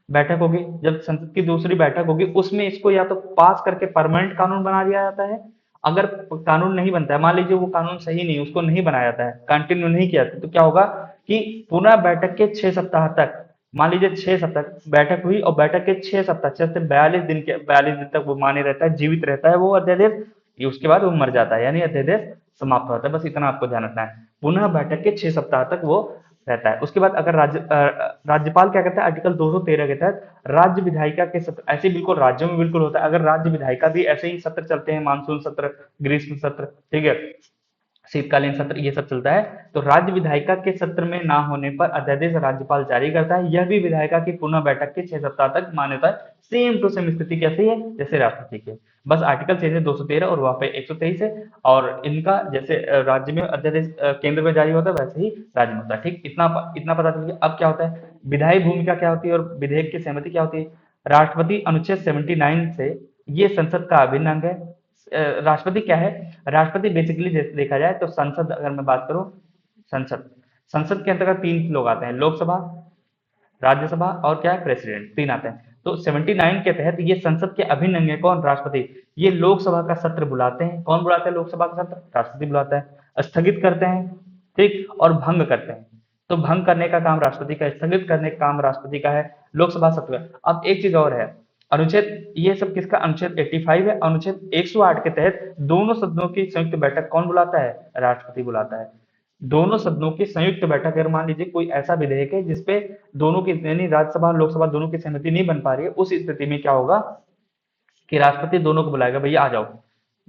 बैठक होगी। जब संसद की दूसरी बैठक होगी उसमें इसको या तो पास करके परमानेंट कानून बना दिया जाता है। अगर कानून नहीं बनता है, मान लीजिए वो कानून सही नहीं, उसको नहीं बनाया जाता है, कंटिन्यू नहीं किया जाता, तो क्या होगा कि पुनः बैठक के 6 सप्ताह तक, मान लीजिए 6 सप्ताह बैठक हुई और बैठक के 6 सप्ताह, 6 से 42 दिन तक वो मान्य रहता है, जीवित रहता है वो अध्यादेश। ये उसके बाद वो मर जाता है, यानी अध्यादेश समाप्त होता है। बस इतना आपको ध्यान रखना है, पुनः बैठक के 6 सप्ताह तक वो रहता है। उसके बाद अगर राज्यपाल क्या करता है, आर्टिकल 213 के तहत राज्य विधायिका के सत्र, ऐसे बिल्कुल राज्यों में बिल्कुल होता है, अगर राज्य विधायिका भी ऐसे ही सत्र चलते हैं, मानसून सत्र, ग्रीष्म सत्र, ठीक है, शीतकालीन सत्र, ये सब चलता है, तो राज्य विधायिका के सत्र में ना होने पर अध्यादेश राज्यपाल जारी करता है। यह भी विधायिका की पुनः बैठक के 6 सप्ताह तक मान्यता है। सेम टू सेम स्थिति कैसी है जैसे राष्ट्रपति की, बस आर्टिकल चेंज है 213 और वहां पे 123 है। और इनका जैसे राज्य में अध्यादेश केंद्र में जारी होता है वैसे ही राज्य में होता है। ठीक, इतना पता चल गया। अब क्या होता है, विधायी भूमिका क्या होती है और विधेयक की सहमति क्या होती है। राष्ट्रपति अनुच्छेद 79 से, ये संसद का अभिन्न अंग है। राष्ट्रपति क्या है, राष्ट्रपति बेसिकली जैसे देखा जाए तो संसद, अगर मैं बात करूं, संसद संसद के अंतर्गत 3 लोग आते हैं, लोकसभा, राज्यसभा और क्या है, प्रेसिडेंट, 3 आते हैं। तो 79 के तहत ये संसद के अभिन्न अंग है। कौन, राष्ट्रपति। ये लोकसभा का सत्र बुलाते हैं। कौन बुलाते हैं लोकसभा का सत्र, राष्ट्रपति बुलाता है। स्थगित करते हैं, ठीक, और भंग करते हैं। तो भंग करने का काम राष्ट्रपति का, स्थगित करने का काम राष्ट्रपति का है, लोकसभा सत्र का। अब एक चीज और है, अनुच्छेद, ये सब किसका, अनुच्छेद 85 है। अनुच्छेद 108 के तहत दोनों सदनों की संयुक्त बैठक कौन बुलाता है, राष्ट्रपति बुलाता है। दोनों सदनों की संयुक्त बैठक, अगर मान लीजिए कोई ऐसा विधेयक है जिसपे दोनों की, यानी राज्यसभा और लोकसभा दोनों की सहमति नहीं बन पा रही है, उस स्थिति में क्या होगा कि राष्ट्रपति दोनों को बुलाएगा, भैया आ जाओ,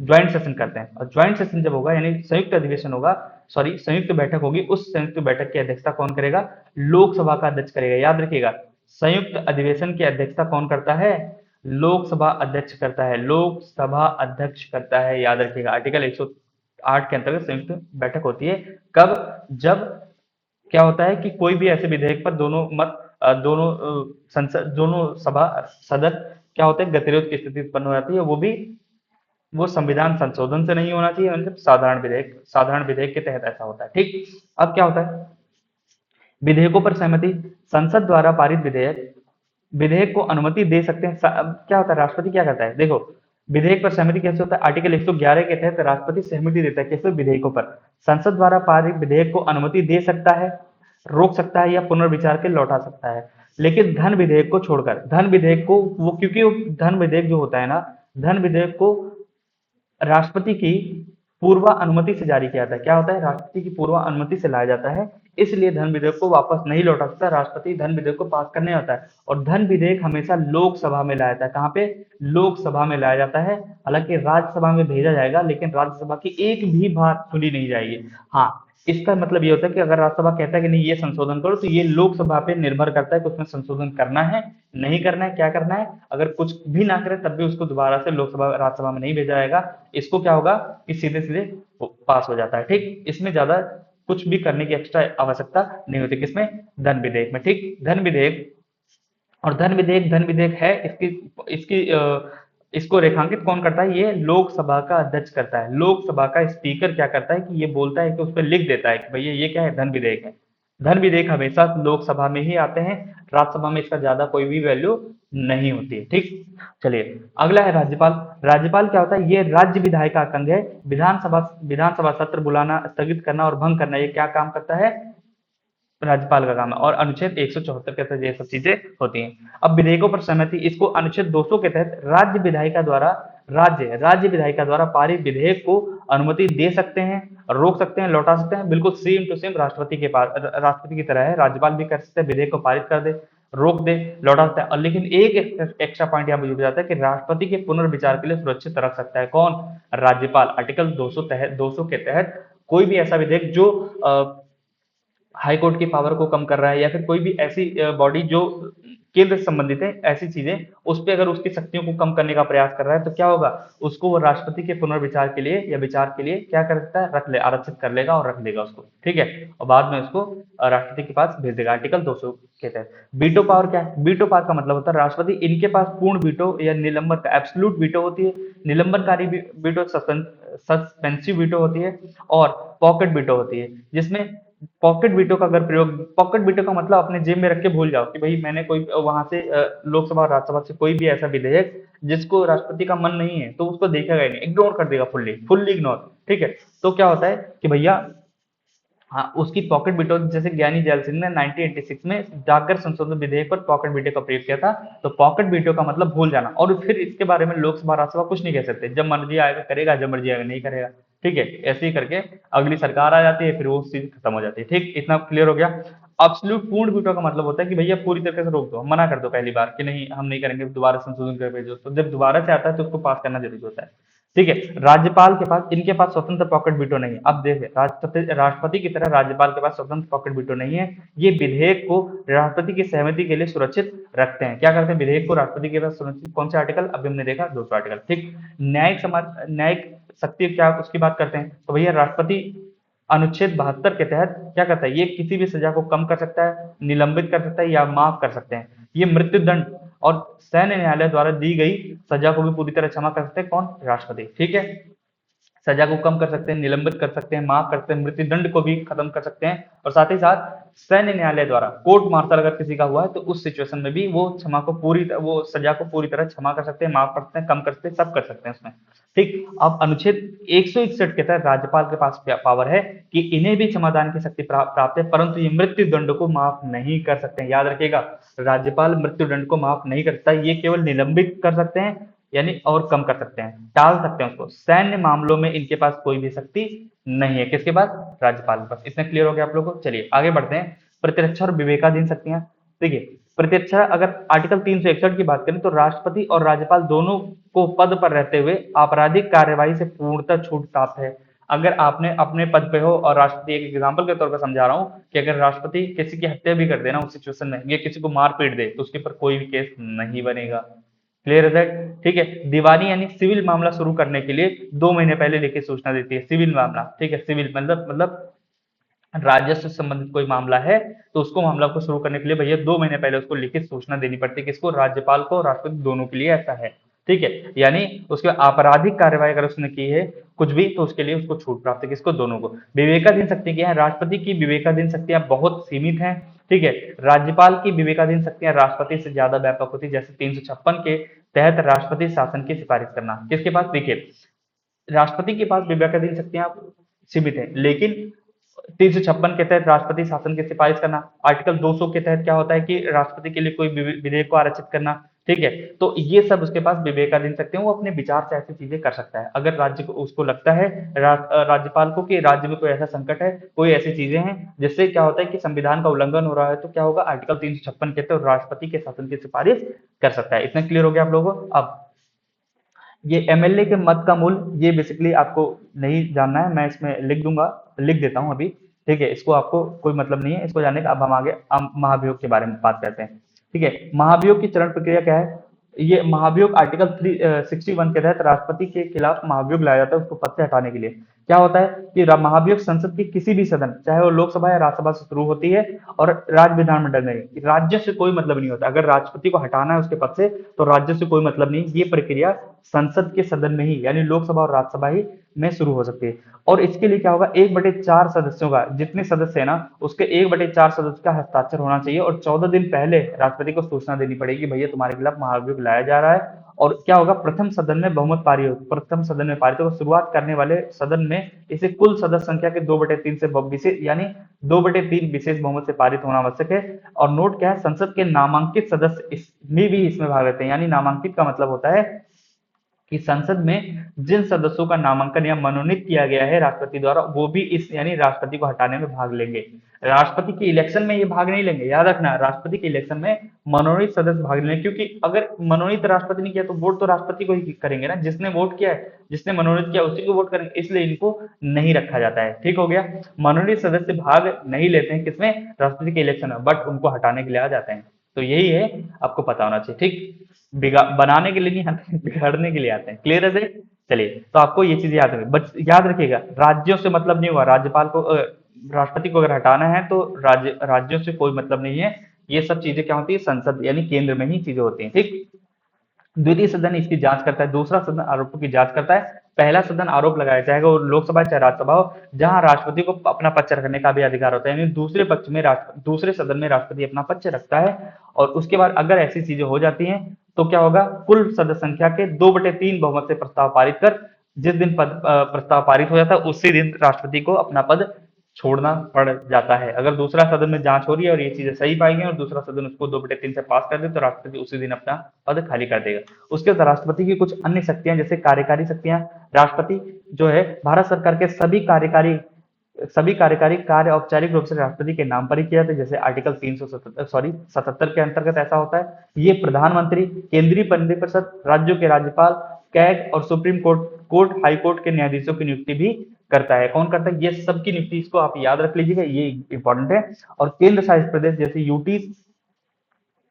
ज्वाइंट सेशन करते हैं। और ज्वाइंट सेशन जब होगा, यानी संयुक्त अधिवेशन होगा, सॉरी संयुक्त बैठक होगी, उस संयुक्त बैठक की अध्यक्षता कौन करेगा, लोकसभा का अध्यक्ष करेगा। याद रखिएगा, संयुक्त अधिवेशन की अध्यक्षता कौन करता है, लोकसभा अध्यक्ष करता है, लोकसभा अध्यक्ष करता है। याद रखिएगा, आर्टिकल 108 के अंतर्गत संयुक्त बैठक होती है। कब, जब क्या होता है कि कोई भी ऐसे विधेयक पर दोनों मत संसद दोनों सभा सदन क्या होते हैं, गतिरोध की स्थिति उत्पन्न हो जाती है। वो भी वो संविधान संशोधन से नहीं होना चाहिए, मतलब साधारण विधेयक के तहत ऐसा होता है। ठीक, अब क्या होता है, विधेयकों पर सहमति, संसद द्वारा पारित विधेयक को अनुमति दे सकते हैं। अब क्या होता है, राष्ट्रपति क्या करता है, देखो विधेयक पर सहमति कैसे होता है, आर्टिकल 111 के तहत राष्ट्रपति सहमति देता है कैसे, विधेयकों पर। संसद द्वारा पारित विधेयक को अनुमति दे सकता है, रोक सकता है या पुनर्विचार के लौटा सकता है। लेकिन धन विधेयक को छोड़कर, धन विधेयक को वो, क्योंकि वो धन विधेयक जो होता है ना, धन विधेयक को राष्ट्रपति की पूर्व अनुमति से जारी किया जाता है। क्या होता है, राष्ट्रपति की पूर्व अनुमति से लाया जाता है, इसलिए धन विधेयक को वापस नहीं लौटा सकता, राष्ट्रपति धन विधेयक को पास करने आता है। और धन विधेयक हमेशा लोकसभा में लाया जाता है। कहाँ पे, लोकसभा में लाया जाता है। हालांकि राज्यसभा में भेजा जाएगा, लेकिन राज्यसभा की एक भी बात सुनी नहीं जाएगी। हाँ, इसका मतलब ये होता है कि अगर राज्यसभा कहता है कि नहीं ये संशोधन करो, तो ये लोकसभा पे निर्भर करता है कि उसमें संशोधन करना है, नहीं करना है, क्या करना है। अगर कुछ भी ना करे तब भी उसको दोबारा से लोकसभा राज्यसभा में नहीं भेजा जाएगा। इसको क्या होगा कि सीधे सीधे पास हो जाता है। ठीक, इसमें ज्यादा कुछ भी करने की एक्स्ट्रा आवश्यकता नहीं होती। किसमें, धन विधेयक में। ठीक, धन विधेयक, और धन विधेयक है, इसकी इसकी इसको रेखांकित कौन करता है, ये लोकसभा का अध्यक्ष करता है। लोकसभा का स्पीकर क्या करता है कि ये बोलता है कि उस पर लिख देता है कि भैया ये क्या है, धन विधेयक है। धन विधेयक हमेशा लोकसभा में ही आते हैं, राज्यसभा में इसका ज्यादा कोई भी वैल्यू नहीं होती है। ठीक, चलिए अगला है राज्यपाल। राज्यपाल क्या होता है, ये राज्य विधायिका का अंग है। विधानसभा सत्र बुलाना, स्थगित करना और भंग करना, ये क्या काम करता है, राज्यपाल का काम है। और अनुच्छेद 174 के तहत ये सब चीजें होती हैं। अब विधेयकों पर सहमति, इसको अनुच्छेद 200 के तहत राज्य विधायिका द्वारा पारित विधेयक को अनुमति दे सकते हैं, रोक सकते हैं, लौटा सकते हैं। बिल्कुल सेम टू सेम राष्ट्रपति के पास, राष्ट्रपति की तरह है। राज्यपाल भी कर सकते हैं, विधेयक को पारित कर दे, रोक दे, लौटा सकता है। और लेकिन एक एक्स्ट्रा पॉइंट यहाँ मुझे जाता है कि राष्ट्रपति के पुनर्विचार के लिए सुरक्षित रख सकता है कौन, राज्यपाल। आर्टिकल 200 के तहत कोई भी ऐसा विधेयक जो हाई कोर्ट की पावर को कम कर रहा है, या फिर कोई भी ऐसी बॉडी जो केंद्र से संबंधित है, ऐसी चीजें उस पर अगर उसकी शक्तियों को कम करने का प्रयास कर रहा है, तो क्या होगा, उसको वो राष्ट्रपति के पुनर्विचार के लिए या विचार के लिए क्या कर सकता है, आरक्षित कर लेगा और रख लेगा उसको। ठीक है, और बाद में उसको राष्ट्रपति के पास भेज देगा। आर्टिकल 200 के तहत वीटो पावर क्या है, वीटो पावर का मतलब होता है राष्ट्रपति, इनके पास पूर्ण वीटो या निलंबन का एब्सोल्यूट वीटो होती है। निलंबनकारी वीटो, सस्पेंसिव वीटो होती है, और पॉकेट वीटो होती है। जिसमें पॉकेट वीटो का अगर प्रयोग, पॉकेट वीटो का मतलब अपने जेब में रख के भूल जाओ कि भाई मैंने कोई वहां से लोकसभा और राज्यसभा से कोई भी ऐसा विधेयक जिसको राष्ट्रपति का मन नहीं है, तो उसको देखेगा ही नहीं, इग्नोर कर देगा, फुल्ली इग्नोर। ठीक है, तो क्या होता है कि भैया, हाँ, उसकी पॉकेट वीटो, जैसे ज्ञानी जैल सिंह ने 1986 में डाकघर संशोधन विधेयक पर पॉकेट वीटो का प्रयोग किया था। तो पॉकेट वीटो का मतलब भूल जाना, और फिर इसके बारे में लोकसभा राज्यसभा कुछ नहीं कह सकते। जब मर्जी आएगा करेगा, जब मर्जी आएगा नहीं करेगा। ठीक है, ऐसे ही करके अगली सरकार आ जाती है, फिर वो चीज खत्म हो जाती है। ठीक, इतना क्लियर हो गया। अब्सोल्यूट पूर्ण वीटो का मतलब होता है कि भैया पूरी तरीके से रोक दो, मना कर दो पहली बार कि नहीं हम नहीं करेंगे, दोबारा संशोधन कर भेजो। तो जब दोबारा से आता है तो उसको पास करना जरूरी होता है। ठीक है, राज्यपाल के पास, इनके पास स्वतंत्र पॉकेट वीटो नहीं है। अब देखिए, राष्ट्रपति की तरह राज्यपाल के पास स्वतंत्र पॉकेट वीटो नहीं है। ये विधेयक को राष्ट्रपति की सहमति के लिए सुरक्षित रखते हैं। क्या करते हैं, विधेयक को राष्ट्रपति के पास सुरक्षित, कौन से आर्टिकल, अभी हमने देखा 200 आर्टिकल। ठीक, न्यायिक शक्ति क्या उसकी बात करते हैं, तो भैया राष्ट्रपति अनुच्छेद 72 के तहत क्या करता है, ये किसी भी सजा को कम कर सकता है, निलंबित कर सकता है या माफ कर सकते हैं। ये मृत्युदंड और सैन्य न्यायालय द्वारा दी गई सजा को भी पूरी तरह क्षमा कर सकते हैं कौन, राष्ट्रपति। ठीक है, सजा को कम कर सकते हैं, निलंबित कर सकते हैं, माफ कर सकते हैं, मृत्युदंड को भी खत्म कर सकते हैं। और साथ ही साथ सैन्य न्यायालय द्वारा कोर्ट मार्शल अगर किसी का हुआ है, तो उस सिचुएशन में भी वो वो सजा को पूरी तरह क्षमा कर सकते हैं, माफ कर सकते हैं, कम कर सकते हैं, सब कर सकते हैं उसमें। ठीक, अब अनुच्छेद 161 के तहत राज्यपाल के पास पावर है कि इन्हें भी क्षमादान की शक्ति प्राप्त है, परंतु ये मृत्युदंड को माफ नहीं कर सकते हैं। याद रखिएगा, राज्यपाल मृत्युदंड को माफ नहीं कर सकता, ये केवल निलंबित कर सकते हैं, यानी और कम कर सकते हैं, टाल सकते हैं उसको। सैन्य मामलों में इनके पास कोई भी शक्ति नहीं है। किसके पास, राज्यपाल के पास। इतना क्लियर हो गया आप लोगों को। चलिए आगे बढ़ते हैं। प्रतिरक्षा और विवेकाधीन शक्तियां। देखिए, प्रतिरक्षा, अगर आर्टिकल 361 की बात करें तो राष्ट्रपति और राज्यपाल दोनों को पद पर रहते हुए आपराधिक कार्यवाही से पूर्णतः छूट प्राप्त है। अगर आपने अपने पद पे हो और राष्ट्रपति, एक एग्जांपल के तौर पर समझा रहा हूं कि अगर राष्ट्रपति किसी की हत्या भी कर देना उस सिचुएशन में, या किसी को मार पीट दे, तो उसके ऊपर कोई भी केस नहीं बनेगा। क्लियर है दैट। ठीक है, दीवानी यानी सिविल मामला शुरू करने के लिए 2 महीने पहले लिखित सूचना देती है, सिविल मामला। ठीक है, सिविल मतलब राजस्व से संबंधित कोई मामला है, तो उसको मामला को शुरू करने के लिए भैया 2 महीने पहले उसको लिखित सूचना देनी पड़ती है, किसको, राज्यपाल को, राष्ट्रपति दोनों के लिए ऐसा है। ठीक है, यानी उसके आपराधिक कार्यवाही अगर उसने की है कुछ भी, तो उसके लिए उसको छूट प्राप्त है, किसको, दोनों को। विवेकाधीन शक्ति क्या है, राष्ट्रपति की विवेकाधीन शक्तियां बहुत सीमित हैं। ठीक है, राज्यपाल की विवेकाधीन शक्तियां राष्ट्रपति से ज्यादा व्यापक होती है, जैसे 356 के तहत राष्ट्रपति शासन की सिफारिश करना, किसके पास, देखिए राष्ट्रपति के पास विवेकाधीन शक्तियां सीमित है, लेकिन 356 के तहत राष्ट्रपति शासन की सिफारिश करना, आर्टिकल 200 के तहत क्या होता है कि राष्ट्रपति के लिए कोई विधेयक को आरक्षित करना। ठीक है, तो ये सब उसके पास विवेकाधीन शक्ति है, वो अपने विचार से ऐसी चीजें कर सकता है। अगर राज्य को, उसको लगता है राज्यपाल को कि राज्य में कोई ऐसा संकट है, कोई ऐसी चीजें हैं जिससे क्या होता है कि संविधान का उल्लंघन हो रहा है, तो क्या होगा, आर्टिकल 356 के तहत राष्ट्रपति के शासन की सिफारिश कर सकता है। इतना क्लियर हो गया आप लोगों को। अब ये एमएलए के मत का मूल्य, ये बेसिकली आपको नहीं जानना है, मैं इसमें लिख दूंगा, लिख देता हूं अभी। ठीक है, इसको आपको कोई मतलब नहीं है इसको जानने का। अब हम आगे महाभियोग के बारे में बात करते हैं। ठीक है, महाभियोग की चरण प्रक्रिया क्या है, ये महाभियोग आर्टिकल 361 के तहत राष्ट्रपति के खिलाफ महाभियोग लाया जाता है उसको पद से हटाने के लिए। क्या होता है कि महाभियोग संसद की किसी भी सदन, चाहे वो लोकसभा या राज्यसभा से शुरू होती है, और राज्य विधानमंडल में, राज्य से कोई मतलब नहीं होता। अगर राष्ट्रपति को हटाना है उसके पद से, तो राज्य से कोई मतलब नहीं, ये प्रक्रिया संसद के सदन में ही, यानी लोकसभा और राज्यसभा ही में शुरू हो सकती है। और इसके लिए क्या होगा, 1/4 सदस्यों का, जितने सदस्य है ना उसके 1/4 सदस्य का हस्ताक्षर होना चाहिए, और 14 दिन पहले राष्ट्रपति को सूचना देनी पड़ेगी, भैया तुम्हारे खिलाफ महाभियोग लाया जा रहा है। और क्या होगा, प्रथम सदन में बहुमत पारित हो, प्रथम सदन में पारित होगा, शुरुआत करने वाले सदन में इसे कुल सदस्य संख्या के 2/3 से विशेष, यानी 2/3 विशेष बहुमत से पारित होना आवश्यक है। और नोट क्या है, संसद के नामांकित सदस्य इसमें भी इसमें भाग लेते हैं। यानी नामांकित का मतलब होता है कि संसद में जिन सदस्यों का नामांकन या मनोनीत किया गया है राष्ट्रपति द्वारा, वो भी इस, यानी राष्ट्रपति को हटाने में भाग लेंगे। राष्ट्रपति के इलेक्शन में ये भाग नहीं लेंगे, याद रखना, राष्ट्रपति के इलेक्शन में मनोनीत सदस्य भाग लेंगे, क्योंकि अगर मनोनीत राष्ट्रपति ने किया तो वोट तो राष्ट्रपति को ही करेंगे ना, जिसने वोट किया है, जिसने मनोनीत किया उसी को वोट करेंगे, इसलिए इनको नहीं रखा जाता है। ठीक हो गया, मनोनीत सदस्य भाग नहीं लेते हैं किसमें, राष्ट्रपति के इलेक्शन में, बट उनको हटाने के लिए आ जाते हैं। तो यही है, आपको पता होना चाहिए। ठीक, बनाने के लिए नहीं आते, बिगाड़ने के लिए आते हैं। क्लियर है सर? चलिए, तो आपको ये चीज याद रखिए, बस याद रखिएगा, राज्यों से मतलब नहीं हुआ, राज्यपाल को राष्ट्रपति को अगर हटाना है तो राज्यों से कोई मतलब नहीं है। ये सब चीजें क्या होती है, संसद यानी केंद्र में ही चीजें होती हैं। ठीक, द्वितीय सदन इसकी जांच करता है, दूसरा सदन आरोपों की जांच करता है, पहला सदन आरोप लगाया, चाहे वो लोकसभा चाहे राज्यसभा हो, जहां राष्ट्रपति को अपना पक्ष रखने का भी अधिकार होता है, यानी दूसरे पक्ष में दूसरे सदन में राष्ट्रपति अपना पक्ष रखता है। और उसके बाद अगर ऐसी चीजें हो जाती हैं, तो क्या होगा, कुल सदस्य संख्या के 2/3 बहुमत से प्रस्ताव पारित कर, जिस दिन प्रस्ताव पारित हो जाता है उसी दिन राष्ट्रपति को अपना पद छोड़ना पड़ जाता है। अगर दूसरा सदन में जांच हो रही है और ये चीजें सही पाई गई और दूसरा सदन उसको 2/3 से पास कर दे, तो राष्ट्रपति उसी दिन अपना पद खाली कर देगा। उसके बाद राष्ट्रपति की कुछ अन्य शक्तियां, जैसे कार्यकारी शक्तियां, राष्ट्रपति जो है भारत सरकार के सभी कार्यकारी कार्य औपचारिक रूप से राष्ट्रपति के नाम पर ही किया जाता है, जैसे आर्टिकल 77 के अंतर्गत ऐसा होता है। ये प्रधानमंत्री, केंद्रीय मंत्रिपरिषद, राज्यों के राज्यपाल, कैग और सुप्रीम कोर्ट हाई कोर्ट के न्यायाधीशों की नियुक्ति भी करता है। कौन करता है, ये सब की नियुक्ति, इसको आप याद रख लीजिएगा, ये इंपॉर्टेंट है। और केंद्र शासित प्रदेश जैसे यूटी,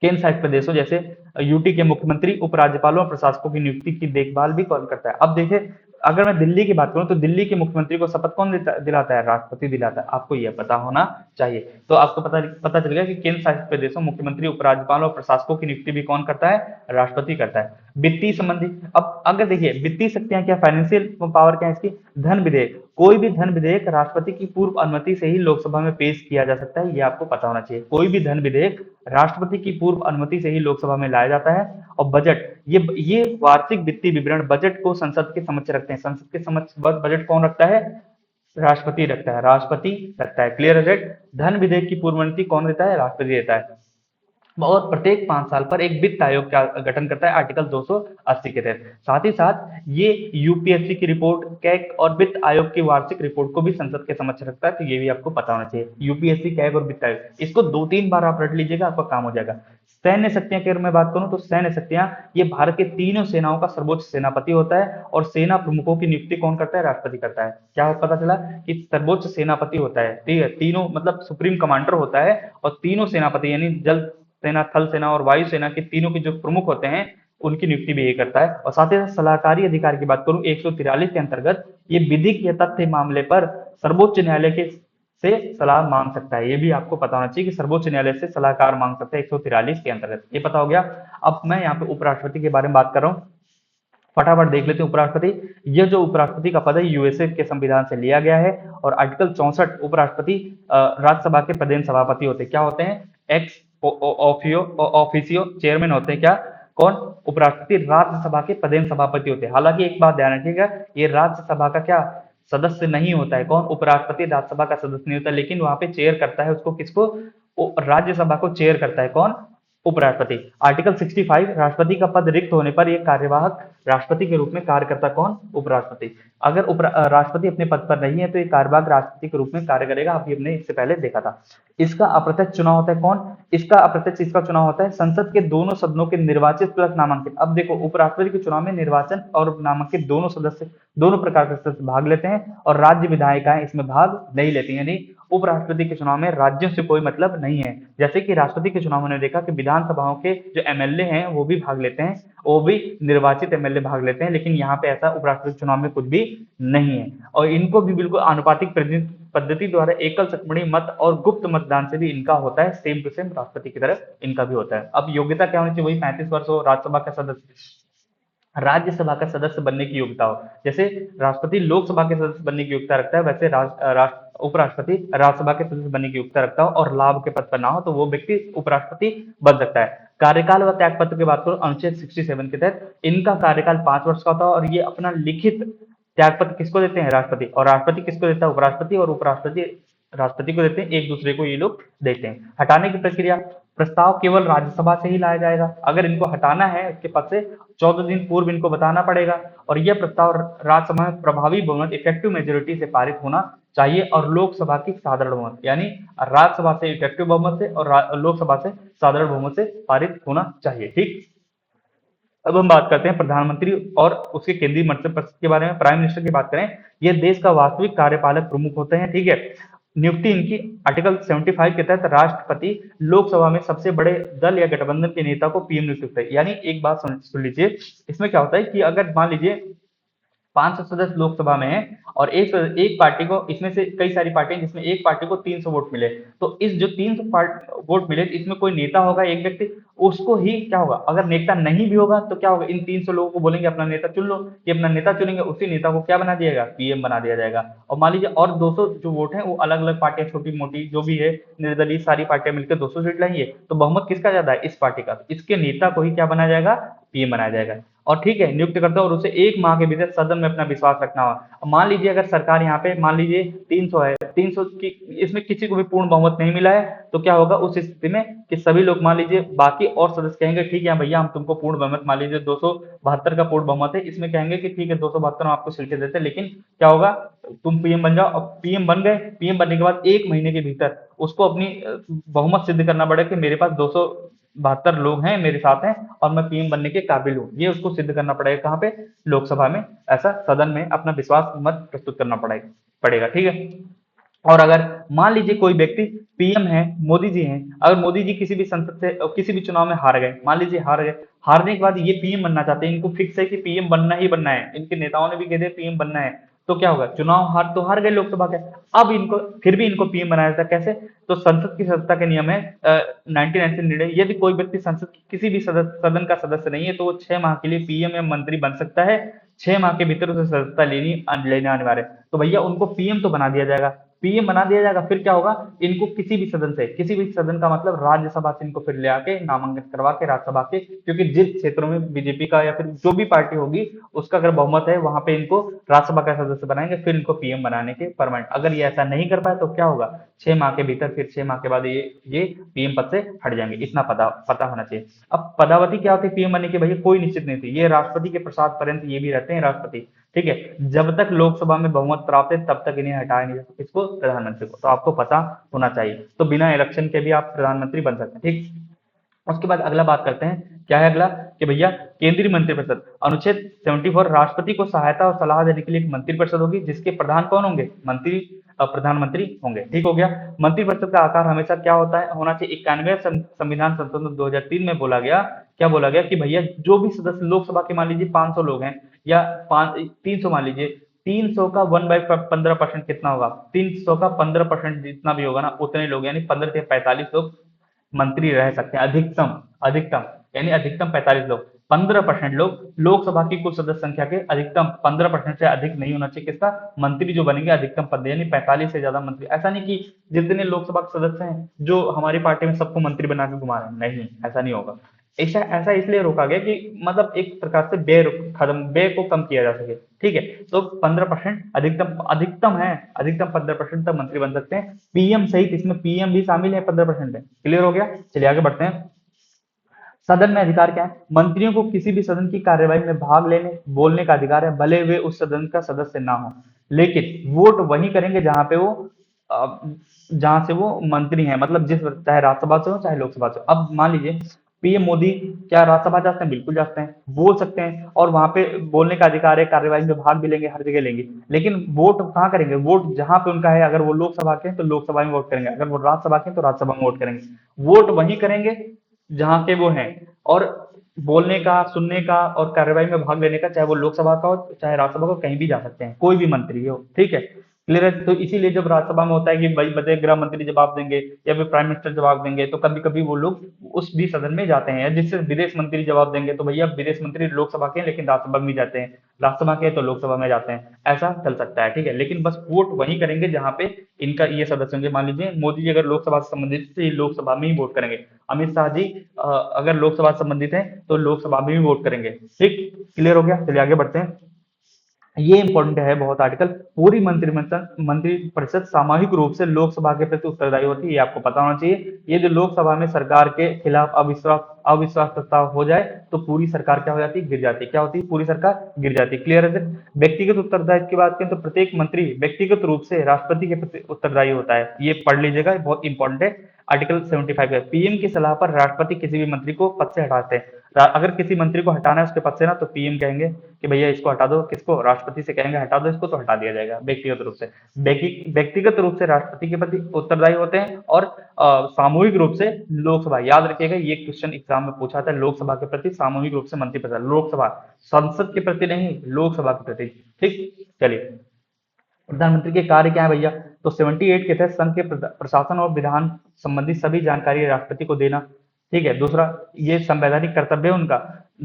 केंद्र शासित प्रदेशों जैसे यूटी के मुख्यमंत्री, उपराज्यपालों और प्रशासकों की नियुक्ति की देखभाल भी कौन करता है। अब देखिए, अगर मैं दिल्ली की बात करूं तो दिल्ली के मुख्यमंत्री को शपथ कौन दिलाता है, राष्ट्रपति दिलाता है। आपको यह पता होना चाहिए। तो आपको पता चल गया कि केंद्र शासित प्रदेशों, मुख्यमंत्री, उपराज्यपालों और प्रशासकों की नियुक्ति भी कौन करता है, राष्ट्रपति करता है। वित्तीय संबंधी, अब अगर देखिए वित्तीय शक्तियां क्या, फाइनेंशियल पावर क्या है इसकी, धन विधेयक, कोई भी धन विधेयक राष्ट्रपति की पूर्व अनुमति से ही लोकसभा में पेश किया जा सकता है, ये आपको पता होना चाहिए। कोई भी धन विधेयक राष्ट्रपति की पूर्व अनुमति से ही लोकसभा में लाया जाता है। और बजट, ये वार्षिक वित्तीय विवरण, बजट को संसद के समक्ष रखते हैं। संसद के समक्ष बजट कौन रखता है, राष्ट्रपति रखता है, राष्ट्रपति रखता है। क्लियर है? धन विधेयक की पूर्व अनुमति कौन देता है, राष्ट्रपति देता है। और प्रत्येक 5 साल पर एक वित्त आयोग का गठन करता है, आर्टिकल 280 के तहत। साथ ही साथ ये यूपीएससी की रिपोर्ट, कैग और वित्त आयोग की वार्षिक रिपोर्ट को भी संसद के समक्ष रखता है। तो ये भी आपको पता होना चाहिए, यूपीएससी, कैग और वित्त आयोग, इसको 2-3 बार आप रट लीजिएगा, आपका काम हो जाएगा। सैन्य शक्तियां की अगर मैं बात करूं तो सैन्य शक्तियां, ये भारत के तीनों सेनाओं का सर्वोच्च सेनापति होता है, और सेना प्रमुखों की नियुक्ति कौन करता है, राष्ट्रपति करता है। क्या पता चला कि सर्वोच्च सेनापति होता है, ठीक है, तीनों मतलब सुप्रीम कमांडर होता है, और तीनों सेनापति यानी जल सेना, थल सेना और वायु सेना के तीनों के जो प्रमुख होते हैं, उनकी नियुक्ति भी ये करता है। और साथ ही साथ सलाहकारी अधिकार की बात करूं, 143 के अंतर्गत ये विधिक या तथ्य मामले पर सर्वोच्च न्यायालय के से सलाह मांग सकता है। ये भी आपको पता होना चाहिए कि सर्वोच्च न्यायालय से सलाहकार मांग सकता है 143 के अंतर्गत। ये पता हो गया। अब मैं यहाँ पे उपराष्ट्रपति के बारे में बात कर रहा हूँ, फटाफट देख लेते हैं उपराष्ट्रपति। यह जो उपराष्ट्रपति का पद है यूएसए के संविधान से लिया गया है, और आर्टिकल 64 उपराष्ट्रपति राज्यसभा के पदेन सभापति होते हैं। क्या होते हैं? एक्स ऑफिसियो चेयरमैन होते हैं। क्या? कौन? उपराष्ट्रपति राज्यसभा के पदेन सभापति होते हैं। हालांकि एक बात ध्यान रखिएगा, ये राज्यसभा का क्या सदस्य नहीं होता है। कौन? उपराष्ट्रपति राज्यसभा का सदस्य नहीं होता, लेकिन वहां पे चेयर करता है उसको, किसको? राज्यसभा को चेयर करता है। कौन? उपराष्ट्रपति। आर्टिकल 65 राष्ट्रपति का पद रिक्त होने पर यह कार्यवाहक राष्ट्रपति के रूप में कार्य करता। कौन? उपराष्ट्रपति। अगर राष्ट्रपति अपने पद पर नहीं है तो ये कार्यवाहक राष्ट्रपति के रूप में कार्य करेगा। अभी हमने इससे पहले देखा था। इसका अप्रत्यक्ष चुनाव होता है। कौन? इसका अप्रत्यक्ष इसका चुनाव होता है संसद के दोनों सदनों के निर्वाचित प्लस नामांकित। अब देखो, उपराष्ट्रपति के चुनाव में निर्वाचन और नामांकित दोनों सदस्य, दोनों प्रकार के सदस्य भाग लेते हैं, और राज्य विधायिकाएं इसमें भाग नहीं लेती। यानी उपराष्ट्रपति के चुनाव में राज्यों से कोई मतलब नहीं है। जैसे कि राष्ट्रपति के चुनाव में देखा कि विधानसभाओं के जो एमएलए हैं वो भी भाग लेते हैं, वो भी निर्वाचित एमएलए भाग लेते हैं, लेकिन यहाँ पे ऐसा उपराष्ट्रपति चुनाव में कुछ भी नहीं है। और इनको भी बिल्कुल आनुपातिक पद्धति द्वारा एकल सकमणी मत और गुप्त मतदान से भी इनका होता है, सेम टू सेम राष्ट्रपति की तरह इनका भी होता है। अब योग्यता क्या होनी चाहिए? वही 35 वर्ष हो, राज्यसभा का सदस्य, राज्यसभा का सदस्य बनने की योग्यता हो। जैसे राष्ट्रपति लोकसभा के सदस्य बनने की योग्यता रखता है, वैसे उपराष्ट्रपति राज्यसभा के सदस्य बनने की योग्यता रखता हो, और लाभ के पद पर ना हो तो वो व्यक्ति उपराष्ट्रपति बन सकता है। कार्यकाल व त्याग पत्र की बात करो, अनुच्छेद 67 के तहत इनका कार्यकाल 5 वर्ष का होता है, और ये अपना लिखित त्याग पत्र किसको देते हैं? राष्ट्रपति। और राष्ट्रपति किसको देता है? उपराष्ट्रपति। और उपराष्ट्रपति राष्ट्रपति को देते हैं, एक दूसरे को ये लोग देते हैं। हटाने की प्रक्रिया, प्रस्ताव केवल राज्यसभा से ही लाया जाएगा। अगर इनको हटाना है उसके पद से 14 दिन पूर्व इनको बताना पड़ेगा, और यह प्रस्ताव राज्यसभा में प्रभावी बहुमत इफेक्टिव मेजोरिटी से पारित होना चाहिए, और लोकसभा की साधारण बहुमत, यानी राज्यसभा से इफेक्टिव बहुमत से और लोकसभा से साधारण बहुमत से पारित होना चाहिए। ठीक। अब हम बात करते हैं प्रधानमंत्री और उसके केंद्रीय मंत्रिपरिषद के बारे में। प्राइम मिनिस्टर की बात करें, ये देश का वास्तविक कार्यपालक प्रमुख होते हैं। ठीक है। नियुक्ति इनकी आर्टिकल 75 के तहत राष्ट्रपति लोकसभा में सबसे बड़े दल या गठबंधन के नेता को पीएम नियुक्त करता है। यानी एक बात सुन लीजिए, इसमें क्या होता है कि अगर मान लीजिए 500 सदस्य लोकसभा में है, और एक पार्टी को, इसमें से कई सारी पार्टियां जिसमें एक पार्टी को 300 वोट मिले, तो इस जो 300 वोट मिले, इसमें कोई नेता होगा एक व्यक्ति, उसको ही क्या होगा, अगर नेता नहीं भी होगा तो क्या होगा, इन 300 लोगों को बोलेंगे अपना नेता चुन लो। ये अपना नेता चुनेंगे, उसी नेता को क्या बना दिया जाएगा? पीएम बना दिया जाएगा। और मान लीजिए और 200 जो वोट है वो अलग अलग पार्टियां, छोटी मोटी जो भी है, निर्दलीय सारी पार्टियां मिलकर 200 सीट लाएंगे, तो बहुमत किसका ज्यादा है? इस पार्टी का। इसके नेता को ही क्या बनाया जाएगा? पीएम बनाया जाएगा। और ठीक है, नियुक्त करता है, और उसे 1 माह के भीतर सदन में अपना विश्वास रखना होगा। मान लीजिए अगर सरकार यहाँ पे मान लीजिए 300 है, 300 की इसमें किसी को भी पूर्ण बहुमत नहीं मिला है, तो क्या होगा उस स्थिति में कि सभी लोग, मान लीजिए बाकी और सदस्य कहेंगे ठीक है भैया हम तुमको पूर्ण बहुमत, मान लीजिए 272 का पूर्ण बहुमत है, इसमें कहेंगे कि ठीक है 272 हम आपको सीटें देते हैं, लेकिन क्या होगा, तुम पीएम बन जाओ। अब पीएम बन गए, पीएम बनने के बाद 1 महीने के भीतर उसको अपनी बहुमत सिद्ध करना पड़ेगा कि मेरे पास 272 लोग हैं, मेरे साथ हैं, और मैं पीएम बनने के काबिल हूँ। ये उसको सिद्ध करना पड़ेगा कहाँ पे? लोकसभा में। ऐसा सदन में अपना विश्वास मत प्रस्तुत करना पड़ेगा। ठीक है। और अगर मान लीजिए कोई व्यक्ति पीएम है, मोदी जी हैं, अगर मोदी जी किसी भी संसद से किसी भी चुनाव में हार गए, मान लीजिए हार गए, हारने के बाद ये पीएम बनना चाहते हैं, इनको फिक्स है कि पीएम बनना ही बनना है, इनके नेताओं ने भी कह दिया पीएम बनना है, तो क्या होगा, चुनाव हार गए लोकसभा के, अब इनको फिर भी इनको पीएम बनाया जाता है। कैसे? तो संसद की सदस्यता के नियम है 99 निर्णय, यदि कोई व्यक्ति संसद की किसी भी सदन का सदस्य नहीं है तो वो 6 माह के लिए पीएम या मंत्री बन सकता है। 6 माह के भीतर उसे सदस्यता लेना अनिवार्य है। तो भैया उनको पीएम तो बना दिया जाएगा, पीएम बना दिया जाएगा, फिर क्या होगा, इनको किसी भी सदन से, किसी भी सदन का मतलब राज्यसभा से इनको फिर ले आके नामांकित करवा के राज्यसभा के, क्योंकि जिस क्षेत्रों में बीजेपी का या फिर जो भी पार्टी होगी उसका अगर बहुमत है वहां पे इनको राज्यसभा का सदस्य बनाएंगे, फिर इनको पीएम बनाने के परमानेंट। अगर ये ऐसा नहीं कर पाए तो क्या होगा, 6 माह के भीतर, फिर 6 माह के बाद ये पीएम पद से हट जाएंगे। इतना पता होना चाहिए। अब पदावधि क्या होती है पीएम बनने की? भैया कोई निश्चित नहीं थी, ये राष्ट्रपति के प्रसाद पर्यंत ये भी रहते हैं राष्ट्रपति। ठीक है। जब तक लोकसभा में बहुमत प्राप्त है तब तक इन्हें हटाया नहीं जा सकता। किसको? प्रधानमंत्री को। तो आपको पता होना चाहिए। तो बिना इलेक्शन के भी आप प्रधानमंत्री बन सकते हैं। ठीक। उसके बाद अगला बात करते हैं, क्या है अगला, कि भैया केंद्रीय मंत्रिपरिषद, अनुच्छेद 74, राष्ट्रपति को सहायता और सलाह देने के लिए एक मंत्रिपरिषद होगी, जिसके प्रधान कौन होंगे? प्रधानमंत्री होंगे। ठीक हो गया। मंत्रिपरिषद का आकार हमेशा क्या होना चाहिए? 91 संविधान संशोधन 2003 में बोला गया, क्या बोला गया कि भैया जो भी सदस्य लोकसभा के मान लीजिए 500 लोग हैं, या 300 मान लीजिए, 300 का 1/15% कितना होगा? 300 का 15% जितना भी होगा ना, उतने लोग यानी 15 से 45 लोग मंत्री रह सकते हैं, अधिकतम। अधिकतम यानी अधिकतम 45 लोग। 15% लोग, लोकसभा की कुल सदस्य संख्या के अधिकतम 15% से अधिक नहीं होना चाहिए किसका? मंत्री जो बनेंगे अधिकतम पद, यानी 45 से ज्यादा मंत्री। ऐसा नहीं कि जितने लोकसभा के सदस्य हैं जो हमारी पार्टी में सबको मंत्री बना के घुमा रहे हैं, नहीं, ऐसा नहीं होगा। ऐसा ऐसा इसलिए रोका गया कि मतलब एक प्रकार से बे को कम किया जा सके, ठीक है। तो 15% अधिकतम, अधिकतम है, अधिकतम 15% तक मंत्री बन सकते हैं, पीएम सहित। इसमें पीएम भी शामिल है 15% में। क्लियर हो गया? चलिए आगे बढ़ते हैं। सदन में अधिकार क्या है? मंत्रियों को किसी भी सदन की कार्यवाही में भाग लेने, बोलने का अधिकार है, भले वे उस सदन का सदस्य ना हो। लेकिन वोट वही करेंगे जहां पे वो अ, जहां से वो मंत्री हैं, मतलब जिस, चाहे राज्यसभा से हो चाहे लोकसभा से हो। अब मान लीजिए पीएम मोदी क्या राज्यसभा जाते हैं? बिल्कुल जाते हैं, बोल सकते हैं, और वहां पे बोलने का अधिकार है, कार्यवाही में भाग भी लेंगे, हर जगह लेंगे। लेकिन वोट कहाँ करेंगे? वोट जहां पे उनका है, अगर वो लोकसभा के हैं तो लोकसभा में वोट करेंगे, अगर वो राज्यसभा के हैं तो राज्यसभा में वोट करेंगे। वोट वही करेंगे जहाँ के वो हैं। और बोलने का, सुनने का और कार्यवाही में भाग लेने का, चाहे वो लोकसभा का हो चाहे राज्यसभा का हो, कहीं भी जा सकते हैं, कोई भी मंत्री हो, ठीक है। क्लियर है? तो इसीलिए जब राज्यसभा में होता है कि भाई बड़े गृह मंत्री जवाब देंगे या फिर प्राइम मिनिस्टर जवाब देंगे, तो कभी कभी वो लोग उस भी सदन में जाते हैं। जिससे विदेश मंत्री जवाब देंगे तो भैया विदेश मंत्री लोकसभा के हैं लेकिन राज्यसभा में जाते हैं, राज्यसभा के हैं तो लोकसभा में जाते हैं, ऐसा चल सकता है, ठीक है। लेकिन बस वोट वही करेंगे जहां पे इनका ये सदस्य होंगे। मान लीजिए मोदी जी अगर लोकसभा से संबंधित है, तो ये लोकसभा में ही वोट करेंगे। अमित शाह जी अगर लोकसभा से संबंधित है तो लोकसभा में भी वोट करेंगे, ठीक। क्लियर हो गया? चलिए आगे बढ़ते हैं। ये इंपॉर्टेंट है बहुत आर्टिकल। पूरी मंत्रिपरिषद सामूहिक रूप से लोकसभा के प्रति उत्तरदायी होती है, ये आपको पता होना चाहिए। ये जो लोकसभा में सरकार के खिलाफ अविश्वास अविश्वास प्रस्ताव हो जाए तो पूरी सरकार क्या हो जाती है? गिर जाती है। क्या होती है? पूरी सरकार गिर जाती है। क्लियर है सर? व्यक्तिगत उत्तरदायित्व की बात करें तो प्रत्येक मंत्री व्यक्तिगत रूप से राष्ट्रपति के प्रति उत्तरदायी होता है। ये पढ़ लीजिएगा, बहुत इंपॉर्टेंट है। आर्टिकल 75 है, पीएम की सलाह पर राष्ट्रपति किसी भी मंत्री को पद से हटाते हैं। अगर किसी मंत्री को हटाना है उसके पद से ना, तो पीएम कहेंगे कि भैया इसको हटा दो। किसको? राष्ट्रपति से कहेंगे हटा दो इसको, तो हटा दिया जाएगा व्यक्तिगत रूप से। व्यक्तिगत रूप से राष्ट्रपति के प्रति उत्तरदायी होते हैं, और सामूहिक रूप से लोकसभा। याद रखिएगा ये क्वेश्चन एग्जाम में पूछा था, लोकसभा के प्रति सामूहिक रूप से मंत्रिपरिषद, लोकसभा, संसद के प्रति नहीं, लोकसभा के प्रति, ठीक। चलिए, प्रधानमंत्री के कार्य क्या है भैया? तो 78 के तहत संघ के प्रशासन और विधान संबंधी सभी जानकारी राष्ट्रपति को देना, ठीक है। दूसरा, ये संवैधानिक कर्तव्य है उनका।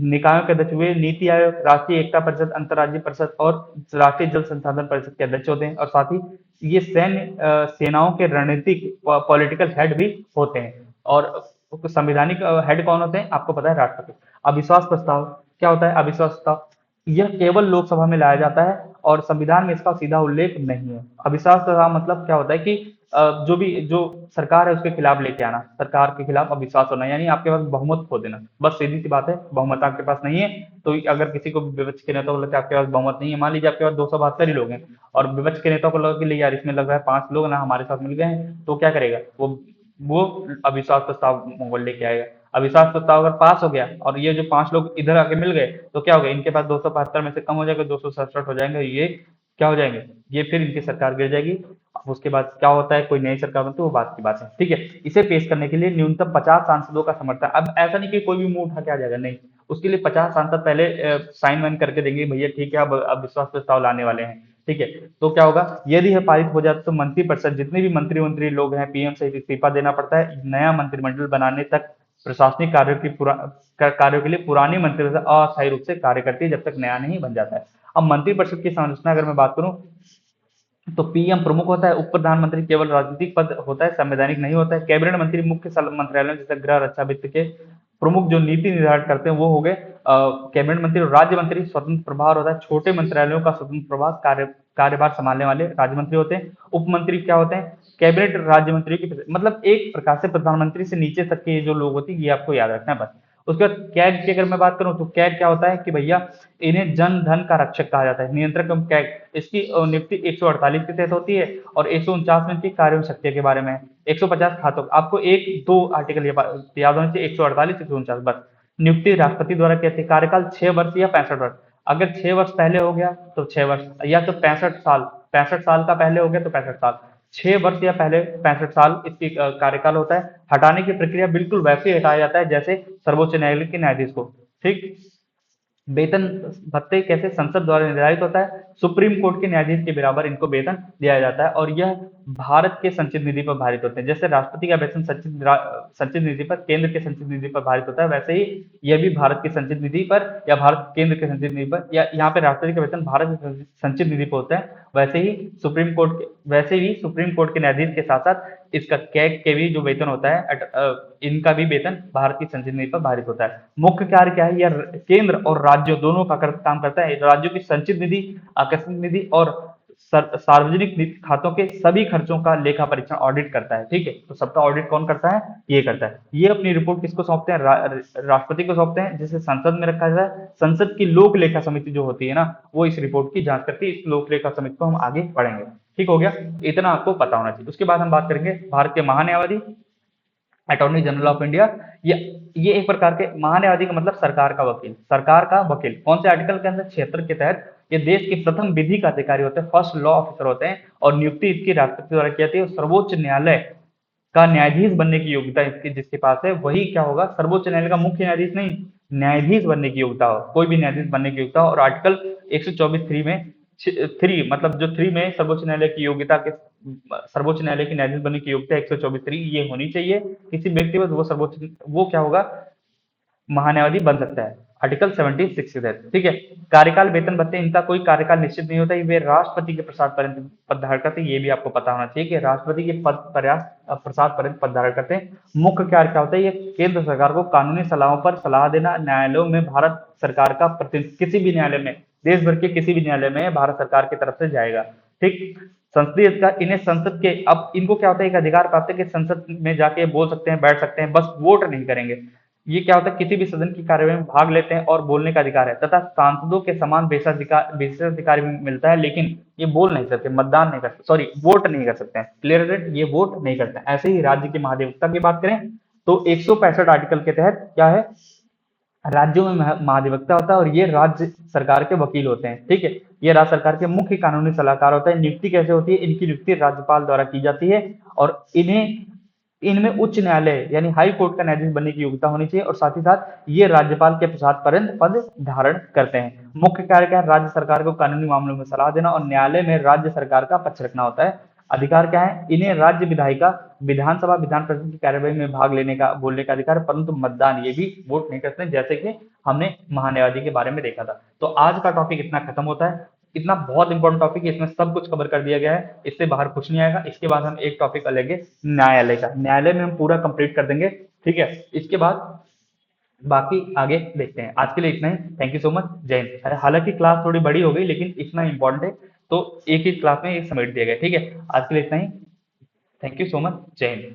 निकायों के अध्यक्ष हुए नीति आयोग, राष्ट्रीय एकता परिषद, अंतर्राज्यीय परिषद और राष्ट्रीय जल संसाधन परिषद के अध्यक्ष होते हैं। और साथ ही ये सेनाओं के रणनीतिक पॉलिटिकल हेड भी होते हैं। और संवैधानिक हेड कौन होते हैं? आपको पता है, राष्ट्रपति। अविश्वास प्रस्ताव क्या होता है? अविश्वास प्रस्ताव यह केवल लोकसभा में लाया जाता है और संविधान में इसका सीधा उल्लेख नहीं है। अविश्वास प्रस्ताव मतलब क्या होता है कि जो सरकार है उसके खिलाफ लेके आना, सरकार के खिलाफ अविश्वास होना, यानी आपके पास बहुमत खो देना। बस सीधी सी बात है, बहुमत आपके पास नहीं है। तो अगर किसी को विपक्ष के नेता को लगता है आपके पास बहुमत नहीं है, मान लीजिए आपके पास 272 ही लोग हैं, और विपक्ष के नेता को लगा कि यार इसमें लग रहा है 5 लोग ना हमारे साथ मिल गए हैं, तो क्या करेगा? वो अविश्वास प्रस्ताव लेके आएगा। अविश्वास प्रस्ताव अगर पास हो गया और ये जो 5 लोग इधर आके मिल गए, तो क्या हो गया? इनके पास 272 में से कम हो जाएगा, 267 हो जाएंगे, ये क्या हो जाएंगे? ये फिर इनकी सरकार गिर जाएगी। अब उसके बाद क्या होता है? कोई नई सरकार बनती है, वो बात की बात है, ठीक है। इसे पेश करने के लिए न्यूनतम 50 सांसदों का समर्थन। अब ऐसा नहीं कि कोई भी मुंह उठा के आ जाएगा, नहीं। उसके लिए 50 सांसद पहले साइन वाइन करके देंगे, भैया ठीक है अब विश्वास प्रस्ताव लाने वाले हैं, ठीक है। तो क्या होगा? यदि यह पारित हो जाता तो मंत्रिपरिषद जितने भी मंत्री लोग हैं, पीएम सहित इस्तीफा देना पड़ता है। नया मंत्रिमंडल बनाने तक प्रशासनिक कार्यों के लिए पुरानी मंत्रिपरिषद अस्थायी रूप से कार्य करती है जब तक नया नहीं बन जाता है। अब मंत्रिपरिषद की संरचना अगर मैं बात करूं तो पीएम प्रमुख होता है, उप प्रधानमंत्री केवल राजनीतिक पद होता है, संवैधानिक नहीं होता है। कैबिनेट मंत्री मुख्य मंत्रालयों जैसे गृह, रक्षा, वित्त के प्रमुख जो नीति निर्धारण करते हैं वो हो गए कैबिनेट मंत्री। और राज्य मंत्री स्वतंत्र प्रभार होता है, छोटे मंत्रालयों का स्वतंत्र प्रभार कार्यभार संभालने वाले राज्य मंत्री होते हैं। उप मंत्री क्या होते हैं? कैबिनेट राज्य मंत्री की, मतलब एक प्रकार से प्रधानमंत्री से नीचे तक के जो लोग होते हैं, ये आपको याद रखना है बस। उसके बाद कैग की अगर मैं बात करूं तो कैग क्या होता है कि भैया इन्हें जन धन का रक्षक कहा जाता है, नियंत्रक कैग। इसकी नियुक्ति 148 के तहत होती है और 149 में इनकी कार्य शक्ति के बारे में। 150 खातों, आपको एक दो आर्टिकल याद होने चाहिए, 148 149 बस। नियुक्ति राष्ट्रपति द्वारा कहते हैं, कार्यकाल 6 वर्ष या 65 वर्ष। अगर 6 वर्ष पहले हो गया तो 6 वर्ष, या तो 65 साल, 65 साल का पहले हो गया तो 65 साल। 6 वर्ष या पहले 65 साल इसकी कार्यकाल होता है। हटाने की प्रक्रिया बिल्कुल वैसे ही हटाया जाता है जैसे सर्वोच्च न्यायालय के न्यायाधीश को, ठीक। वेतन भत्ते कैसे संसद द्वारा निर्धारित होता है, सुप्रीम कोर्ट के न्यायाधीश के बराबर इनको वेतन दिया जाता है और यह भारत के संचित निधि पर भारित होते हैं। जैसे राष्ट्रपति का वेतन संचित निधि पर, केंद्र के संचित निधि पर भारित होता है, वैसे ही यह भी भारत की संचित निधि पर या भारत केंद्र के संचित निधि पर, या यहाँ पे राष्ट्रपति का वेतन भारत के संचित निधि पर होता है। वैसे ही सुप्रीम कोर्ट के न्यायाधीश के साथ साथ इसका कैग के भी जो वेतन होता है इनका भी वेतन भारत की संचित निधि पर भारित होता है। मुख्य कार्य क्या है, यह केंद्र और राज्यों दोनों का काम करता है। राज्यों की संचित निधि, आकस्मिक निधि और सार्वजनिक खातों के सभी खर्चों का लेखा परीक्षण ऑडिट करता है। ठीक है, तो सबका ऑडिट कौन करता है, ये करता है। ये अपनी रिपोर्ट किसको सौंपते हैं, राष्ट्रपति को सौंपते हैं, जिसे संसद में रखा जाता है। संसद की लोक लेखा समिति जो होती है ना, वो इस रिपोर्ट की जांच करती है। इस लोक लेखा समिति को हम आगे पढ़ेंगे। ठीक हो गया, इतना आपको पता होना चाहिए। उसके बाद हम बात करेंगे भारत के महान्यायवादी, अटॉर्नी जनरल ऑफ इंडिया। ये एक प्रकार के महान्यायवादी का मतलब सरकार का वकील। सरकार का वकील कौन से आर्टिकल के अंदर, 76 के तहत। ये देश के प्रथम विधि का अधिकारी होते हैं, फर्स्ट लॉ ऑफिसर होते हैं और नियुक्ति इसकी राष्ट्रपति द्वारा की जाती है। सर्वोच्च न्यायालय का न्यायाधीश बनने की योग्यता इसकी जिसके पास है वही क्या होगा, सर्वोच्च न्यायालय का मुख्य न्यायाधीश नहीं, न्यायाधीश बनने की योग्यता हो, कोई भी न्यायाधीश बनने की योग्यता हो। और आर्टिकल 124(3) में, थ्री मतलब जो 3 में सर्वोच्च न्यायालय की योग्यता के, सर्वोच्च न्यायालय की न्यायाधीश बनने की योग्यता 124(3) ये होनी चाहिए किसी व्यक्ति पर, वो क्या होगा, महान्यायवादी बन सकता है, आर्टिकल 76 के तहत। ठीक है, कार्यकाल, वेतन भत्ते, इनका कोई कार्यकाल निश्चित नहीं होता, वे राष्ट्रपति के प्रसाद पर्यंत पद धारण करते हैं। ये भी आपको पता होना चाहिए कि राष्ट्रपति के प्रसाद पर्यंत पद धारण करते हैं। मुख्य कार्य क्या होता है, ये केंद्र सरकार को कानूनी सलाहों पर सलाह देना। न्यायालयों में भारत सरकार का प्रतिनिधि, किसी भी न्यायालय में, देश भर के किसी भी न्यायालय में भारत सरकार की तरफ से जाएगा। ठीक, संसदीय अधिकार, इन्हें संसद के, अब इनको क्या होता है, एक अधिकार प्राप्त है कि संसद में जाके बोल सकते हैं, बैठ सकते हैं, बस वोट नहीं करेंगे। ये क्या होता है, किसी भी सदन की कार्यवाही में भाग लेते हैं और बोलने का अधिकार है, तथा सांसदों के समान विशेषाधिकार भी मिलता है, लेकिन ये बोल नहीं सकते, मतदान नहीं कर सकते, सॉरी वोट नहीं कर सकते हैं, क्लियर है, ये वोट नहीं करते हैं। ऐसे ही राज्य के महाधिवक्ता की बात करें तो 165 आर्टिकल के तहत क्या है, राज्यों में महाधिवक्ता होता है और ये राज्य सरकार के वकील होते हैं। ठीक है, ये राज्य सरकार के मुख्य कानूनी सलाहकार होते हैं। नियुक्ति कैसे होती है, इनकी नियुक्ति राज्यपाल द्वारा की जाती है और इनमें उच्च न्यायालय यानी हाई कोर्ट का न्यायाधीश बनने की योग्यता होनी चाहिए और साथ ही साथ ये राज्यपाल के प्रसाद पर्यंत पद धारण करते हैं। मुख्य कार्य क्या है, राज्य सरकार को कानूनी मामलों में सलाह देना और न्यायालय में राज्य सरकार का पक्ष रखना होता है। अधिकार क्या है, इन्हें राज्य विधायिका, विधानसभा, विधान परिषद की कार्यवाही में भाग लेने का, बोलने का अधिकार, परंतु मतदान, ये भी वोट नहीं करते, जैसे कि हमने महान्यायवादी के बारे में देखा था। तो आज का टॉपिक इतना खत्म होता है। इतना बहुत इंपॉर्टेंट टॉपिक है, इसमें सब कुछ कवर कर दिया गया है, इससे बाहर कुछ नहीं आएगा। इसके बाद हम एक टॉपिक लेंगे न्यायालय का, न्यायालय में हम पूरा कंप्लीट कर देंगे। ठीक है, इसके बाद बाकी आगे देखते हैं। आज के लिए इतना ही, थैंक यू सो मच, जय हिंद। अरे हालांकि क्लास थोड़ी बड़ी हो गई, लेकिन इतना इंपॉर्टेंट है तो एक ही क्लास में ये समेट दिया गया। ठीक है, आज के लिए इतना ही, थैंक यू सो मच, जय हिंद।